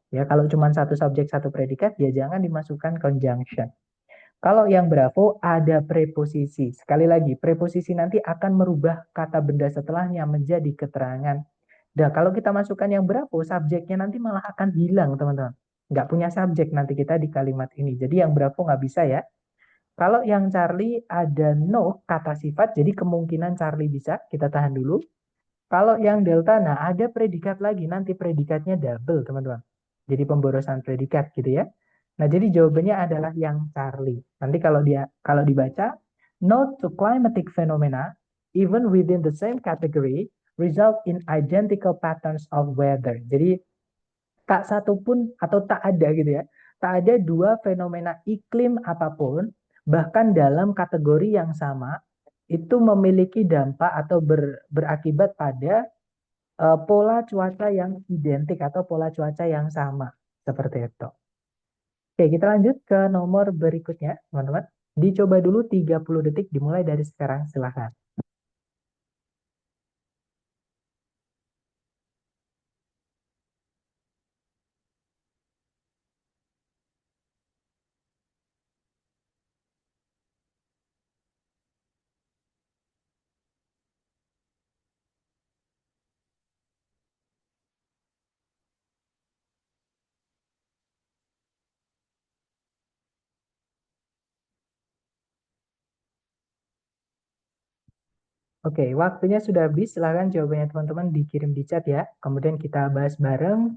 Ya, kalau cuma satu subjek satu predikat, ya jangan dimasukkan conjunction. Kalau yang bravo ada preposisi. Sekali lagi, preposisi nanti akan merubah kata benda setelahnya menjadi keterangan. Nah, kalau kita masukkan yang bravo, subjeknya nanti malah akan hilang, teman-teman. Nggak punya subjek nanti kita di kalimat ini. Jadi yang bravo nggak bisa ya. Kalau yang Charlie ada no kata sifat, jadi kemungkinan Charlie bisa. Kita tahan dulu. Kalau yang delta, nah ada predikat lagi. Nanti predikatnya double, teman-teman. Jadi pemborosan predikat gitu ya. Nah, jadi jawabannya adalah yang Charlie. Nanti kalau dibaca, note to climatic phenomena, even within the same category, result in identical patterns of weather. Jadi tak satu pun atau tak ada gitu ya. Tak ada dua fenomena iklim apapun, bahkan dalam kategori yang sama, itu memiliki dampak atau berakibat pada pola cuaca yang identik atau pola cuaca yang sama. Seperti itu. Oke, kita lanjut ke nomor berikutnya, teman-teman. Dicoba dulu 30 detik dimulai dari sekarang, silahkan. Oke, waktunya sudah habis. Silahkan jawabannya teman-teman dikirim di chat ya. Kemudian kita bahas bareng.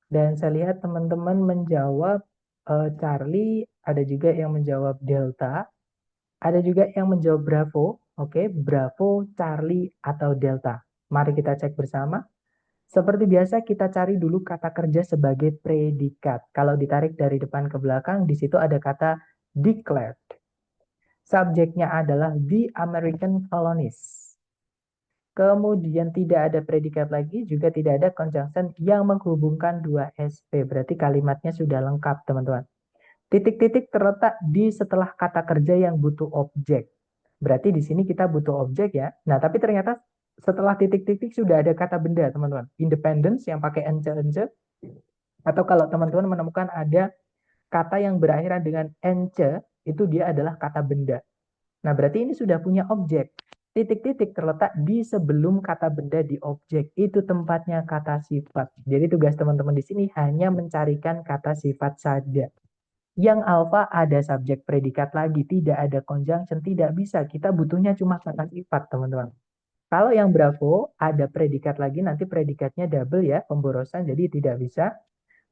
Dan saya lihat teman-teman menjawab Charlie, ada juga yang menjawab Delta, ada juga yang menjawab Bravo. Oke, Bravo, Charlie, atau Delta. Mari kita cek bersama. Seperti biasa kita cari dulu kata kerja sebagai predikat. Kalau ditarik dari depan ke belakang, di situ ada kata declared. Subjeknya adalah the American colonies. Kemudian tidak ada predikat lagi, juga tidak ada conjunction yang menghubungkan dua SP. Berarti kalimatnya sudah lengkap, teman-teman. Titik-titik terletak di setelah kata kerja yang butuh objek. Berarti di sini kita butuh objek ya. Nah, tapi ternyata setelah titik-titik sudah ada kata benda, teman-teman. Independence yang pakai ence-ence. Atau kalau teman-teman menemukan ada kata yang berakhiran dengan ence, itu dia adalah kata benda. Nah, berarti ini sudah punya objek. Titik-titik terletak di sebelum kata benda di objek. Itu tempatnya kata sifat. Jadi tugas teman-teman di sini hanya mencarikan kata sifat saja. Yang alfa ada subjek predikat lagi, tidak ada conjunction, tidak bisa. Kita butuhnya cuma kata sifat, teman-teman. Kalau yang bravo ada predikat lagi, nanti predikatnya double ya, pemborosan, jadi tidak bisa.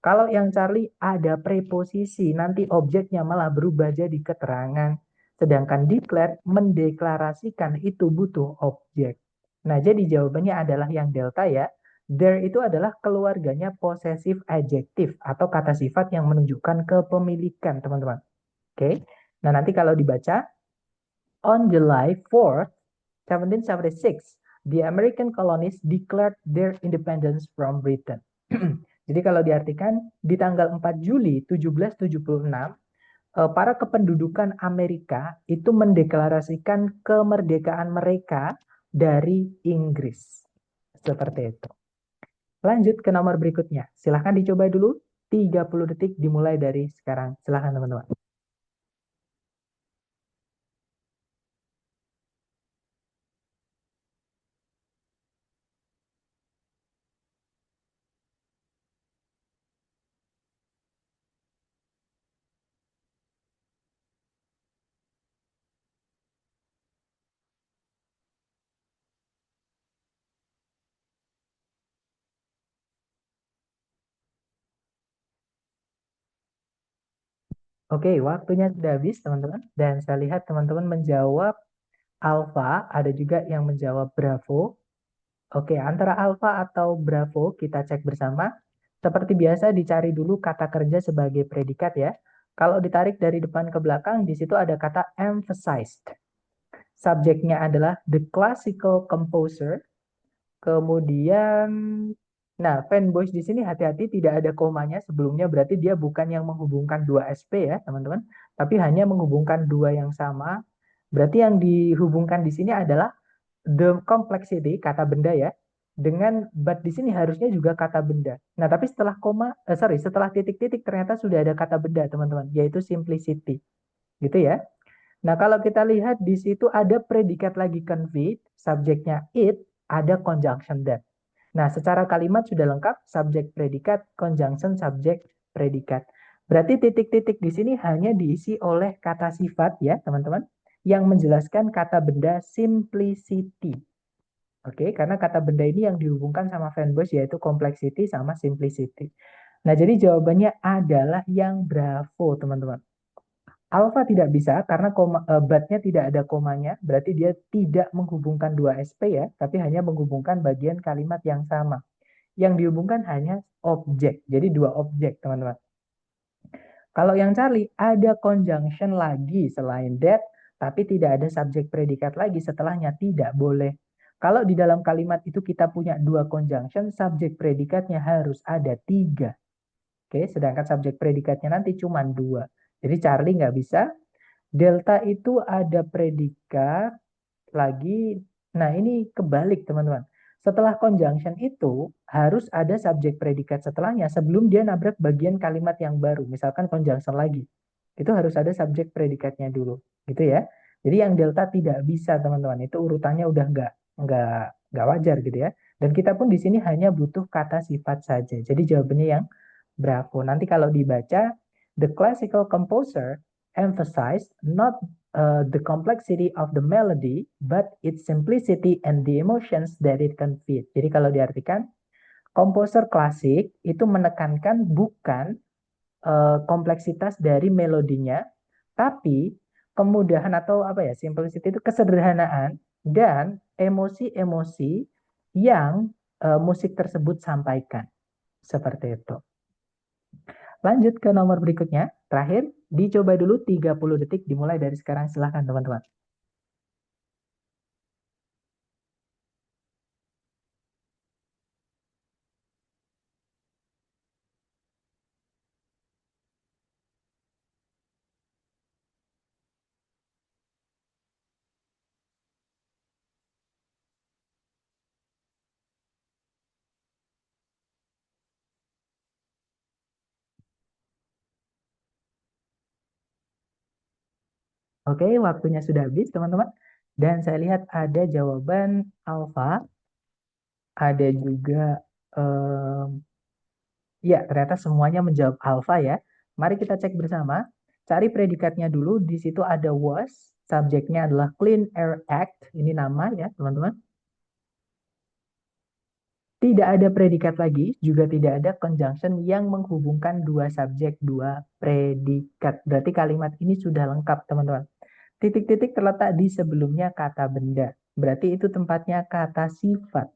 Kalau yang Charlie ada preposisi, nanti objeknya malah berubah jadi keterangan. Sedangkan declare mendeklarasikan itu butuh objek. Nah, jadi jawabannya adalah yang delta ya. There itu adalah keluarganya possessive adjective atau kata sifat yang menunjukkan kepemilikan, teman-teman. Oke. Nah, nanti kalau dibaca on July 4th, 1776, the American colonies declared their independence from Britain. Jadi kalau diartikan di tanggal 4 Juli 1776, para kependudukan Amerika itu mendeklarasikan kemerdekaan mereka dari Inggris. Seperti itu. Lanjut ke nomor berikutnya. Silahkan dicoba dulu. 30 detik dimulai dari sekarang. Silahkan teman-teman. Oke, waktunya sudah habis teman-teman. Dan saya lihat teman-teman menjawab alfa, ada juga yang menjawab bravo. Oke, antara alfa atau bravo kita cek bersama. Seperti biasa dicari dulu kata kerja sebagai predikat ya. Kalau ditarik dari depan ke belakang, di situ ada kata emphasized. Subjeknya adalah the classical composer. Kemudian, nah, fanboys di sini hati-hati tidak ada komanya sebelumnya, berarti dia bukan yang menghubungkan dua SP ya, teman-teman, tapi hanya menghubungkan dua yang sama. Berarti yang dihubungkan di sini adalah the complexity, kata benda ya, dengan but di sini harusnya juga kata benda. Nah, tapi setelah setelah titik-titik ternyata sudah ada kata benda, teman-teman, yaitu simplicity. Gitu ya. Nah, kalau kita lihat di situ ada predikat lagi conveyed, subjeknya it, ada conjunction that. Nah, secara kalimat sudah lengkap, subjek predikat, conjunction subjek predikat. Berarti titik-titik di sini hanya diisi oleh kata sifat ya, teman-teman, yang menjelaskan kata benda simplicity. Oke, karena kata benda ini yang dihubungkan sama fanboys yaitu complexity sama simplicity. Nah, jadi jawabannya adalah yang bravo, teman-teman. Alpha tidak bisa karena but-nya tidak ada komanya, berarti dia tidak menghubungkan dua SP ya, tapi hanya menghubungkan bagian kalimat yang sama. Yang dihubungkan hanya objek, jadi dua objek teman-teman. Kalau yang Charlie ada conjunction lagi selain that, tapi tidak ada subjek predikat lagi setelahnya, tidak boleh. Kalau di dalam kalimat itu kita punya dua conjunction, subjek predikatnya harus ada 3. Oke, sedangkan subjek predikatnya nanti cuma 2. Jadi Charlie nggak bisa. Delta itu ada predikat lagi. Nah, ini kebalik, teman-teman. Setelah conjunction itu harus ada subjek predikat setelahnya sebelum dia nabrak bagian kalimat yang baru. Misalkan conjunction lagi. Itu harus ada subjek predikatnya dulu, gitu ya. Jadi yang delta tidak bisa, teman-teman. Itu urutannya udah nggak wajar gitu ya. Dan kita pun di sini hanya butuh kata sifat saja. Jadi jawabannya yang bravo. Nanti kalau dibaca, the classical composer emphasized not the complexity of the melody, but its simplicity and the emotions that it conveyed. Jadi kalau diartikan, komposer klasik itu menekankan bukan kompleksitas dari melodinya, tapi kemudahan atau apa ya, simplicity itu kesederhanaan dan emosi-emosi yang musik tersebut sampaikan. Seperti itu. Lanjut ke nomor berikutnya. Terakhir, dicoba dulu 30 detik dimulai dari sekarang. Silahkan teman-teman. Oke, waktunya sudah habis teman-teman. Dan saya lihat ada jawaban alfa. Ada juga, ya ternyata semuanya menjawab alfa ya. Mari kita cek bersama. Cari predikatnya dulu. Di situ ada was. Subjeknya adalah Clean Air Act. Ini nama ya teman-teman. Tidak ada predikat lagi, juga tidak ada conjunction yang menghubungkan dua subjek, dua predikat. Berarti kalimat ini sudah lengkap, teman-teman. Titik-titik terletak di sebelumnya kata benda. Berarti itu tempatnya kata sifat.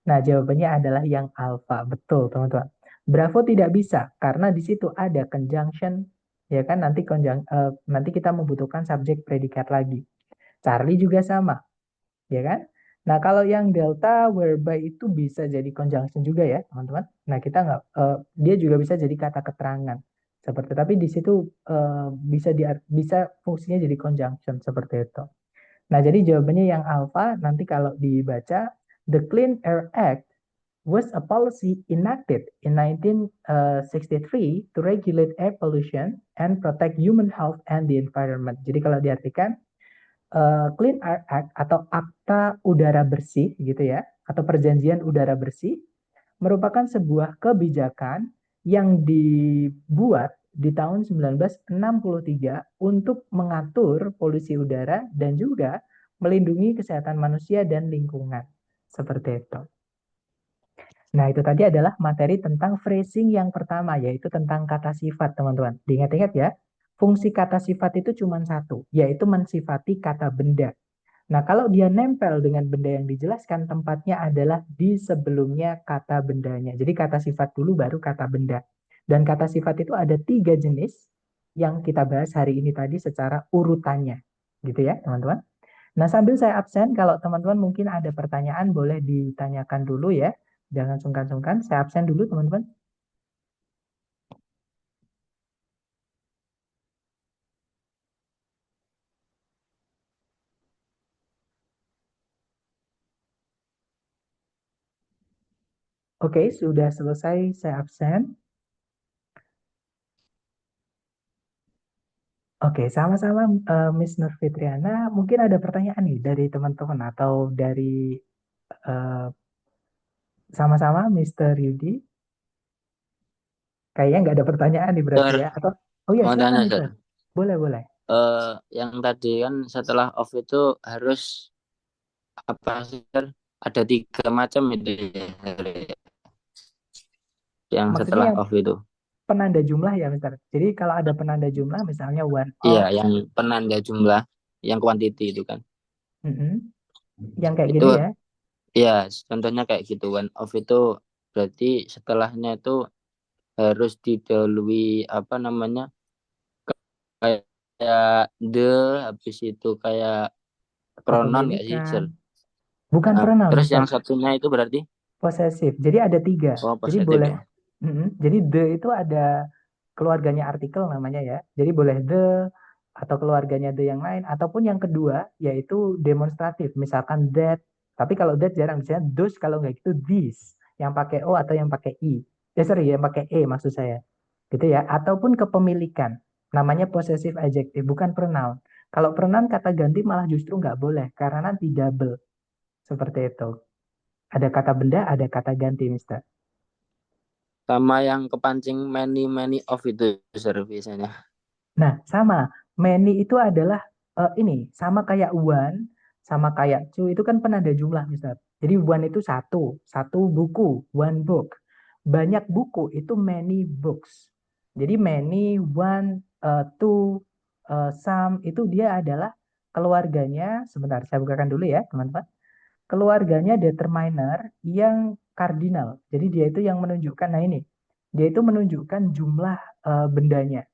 Nah, jawabannya adalah yang alfa. Betul, teman-teman. Bravo tidak bisa, karena di situ ada conjunction. Ya kan, nanti kita membutuhkan subjek predikat lagi. Charlie juga sama. Ya kan? Nah, kalau yang delta whereby itu bisa jadi conjunction juga ya, teman-teman. Nah, kita nggak, dia juga bisa jadi kata keterangan. Seperti, tapi di situ bisa fungsinya jadi conjunction seperti itu. Nah, jadi jawabannya yang alpha nanti kalau dibaca, the Clean Air Act was a policy enacted in 1963 to regulate air pollution and protect human health and the environment. Jadi kalau diartikan, Clean Air Act atau Akta Udara Bersih gitu ya, atau Perjanjian Udara Bersih merupakan sebuah kebijakan yang dibuat di tahun 1963 untuk mengatur polusi udara dan juga melindungi kesehatan manusia dan lingkungan. Seperti itu. Nah, itu tadi adalah materi tentang phrasing yang pertama, yaitu tentang kata sifat, teman-teman. Diingat-ingat ya. Fungsi kata sifat itu cuma satu, yaitu mensifati kata benda. Nah, kalau dia nempel dengan benda yang dijelaskan, tempatnya adalah di sebelumnya kata bendanya. Jadi kata sifat dulu baru kata benda. Dan kata sifat itu ada 3 jenis yang kita bahas hari ini tadi secara urutannya. Gitu ya, teman-teman. Nah, sambil saya absen, kalau teman-teman mungkin ada pertanyaan boleh ditanyakan dulu ya. Jangan sungkan-sungkan, saya absen dulu teman-teman. Oke, sudah selesai, saya absen. Oke, sama-sama Miss Nur Fitriana. Mungkin ada pertanyaan nih dari teman-teman atau dari eh, sama-sama Mr. Yudi. Kayaknya nggak ada pertanyaan nih berarti Sir, ya. Atau oh ya mau silakan tanya, Mister. Sir. Boleh boleh. Yang tadi kan setelah off itu harus apa sih, Sir? Ada 3 macam itu ya, Sir, yang Maksudnya setelah yang off itu. penanda jumlah ya Mister. Jadi kalau ada penanda jumlah misalnya one Iya, off, yang penanda jumlah, yang quantity itu kan. yang kayak Itu gini ya. ya contohnya kayak gitu. One off itu berarti setelahnya itu harus didahului apa namanya? Kayak the, habis itu kayak pronoun nggak sih, Sir? Kepemilikan. Bukan Nah, pronoun terus Mister. yang satunya itu berarti Posesif. Jadi ada 3. Jadi positif boleh. ya. Jadi the itu ada keluarganya artikel namanya ya. Jadi boleh the atau keluarganya the yang lain. Ataupun yang kedua yaitu demonstratif. Misalkan that. Tapi kalau that jarang. Misalnya those kalau nggak gitu this. Yang pakai O atau yang pakai I. Sorry yang pakai E maksud saya. Gitu ya. Ataupun kepemilikan. Namanya possessive adjective. Bukan pronoun. Kalau pronoun kata ganti malah justru nggak boleh. Karena nanti double. Seperti itu. Ada kata benda, ada kata ganti, Mister. Sama yang kepancing many many of itu, Sir, biasanya. Nah, sama. Many itu adalah ini, sama kayak one, sama kayak two, itu kan penanda jumlah, Mister. Jadi one itu satu, satu buku, one book. Banyak buku itu many books. Jadi many, one, two, some, itu dia adalah keluarganya, sebentar, saya bukakan dulu ya, teman-teman. Keluarganya determiner yang kardinal. Jadi dia itu yang menunjukkan, nah ini, dia itu menunjukkan jumlah bendanya.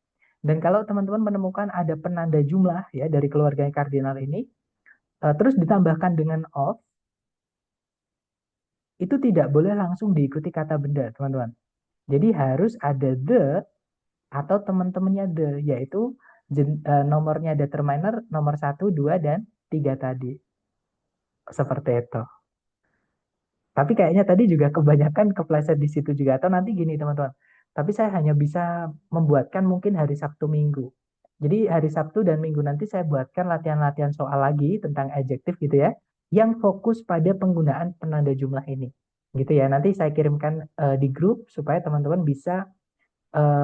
Dan kalau teman-teman menemukan ada penanda jumlah ya dari keluarganya kardinal ini, terus ditambahkan dengan of, itu tidak boleh langsung diikuti kata benda, teman-teman. Jadi harus ada the atau teman-temannya the, yaitu nomornya determiner nomor 1, 2, dan 3 tadi. Seperti itu. Tapi kayaknya tadi juga kebanyakan kepleset di situ juga. Atau nanti gini teman-teman. Tapi saya hanya bisa membuatkan mungkin hari Sabtu Minggu. Jadi hari Sabtu dan Minggu nanti saya buatkan latihan-latihan soal lagi tentang adjektif gitu ya. Yang fokus pada penggunaan penanda jumlah ini. Gitu ya. Nanti saya kirimkan di grup supaya teman-teman bisa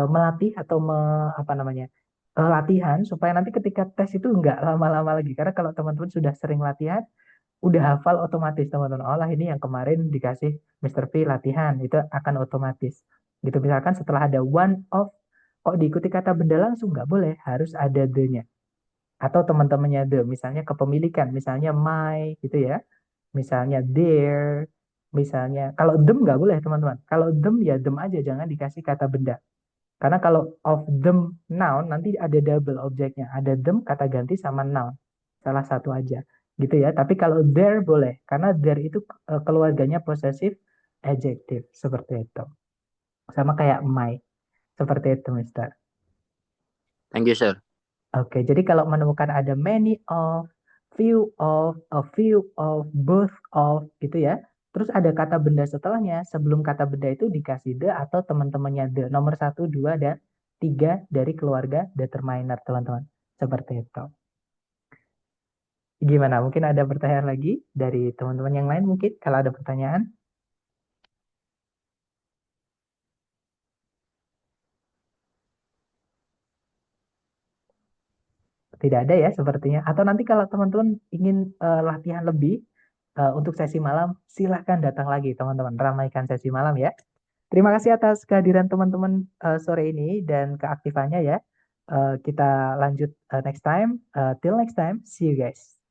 melatih atau apa namanya latihan supaya nanti ketika tes itu nggak lama-lama lagi. Karena kalau teman-teman sudah sering latihan, udah hafal otomatis teman-teman. Oh lah ini yang kemarin dikasih Mr. P latihan itu akan otomatis. Gitu misalkan setelah ada one of kok diikuti kata benda langsung nggak boleh, harus ada the-nya. Atau teman-temannya the, misalnya kepemilikan, misalnya my gitu ya. Misalnya their, misalnya kalau them nggak boleh teman-teman. Kalau them ya them aja jangan dikasih kata benda. Karena kalau of them noun nanti ada double objeknya. Ada them kata ganti sama noun. Salah satu aja. Gitu ya. Tapi kalau there boleh. Karena there itu keluarganya possessive adjective. Seperti itu. Sama kayak my. Seperti itu, Mister. Thank you, Sir. Oke, jadi kalau menemukan ada many of, a few of, both of, gitu ya. Terus ada kata benda setelahnya. Sebelum kata benda itu dikasih the atau teman-temannya the. Nomor 1, 2, dan 3 dari keluarga determiner, teman-teman. Seperti itu. Gimana? Mungkin ada pertanyaan lagi dari teman-teman yang lain mungkin? Kalau ada pertanyaan? Tidak ada ya sepertinya. Atau nanti kalau teman-teman ingin latihan lebih untuk sesi malam, silahkan datang lagi teman-teman. Ramaikan sesi malam ya. Terima kasih atas kehadiran teman-teman sore ini dan keaktifannya ya. Kita lanjut next time. Till next time, see you guys.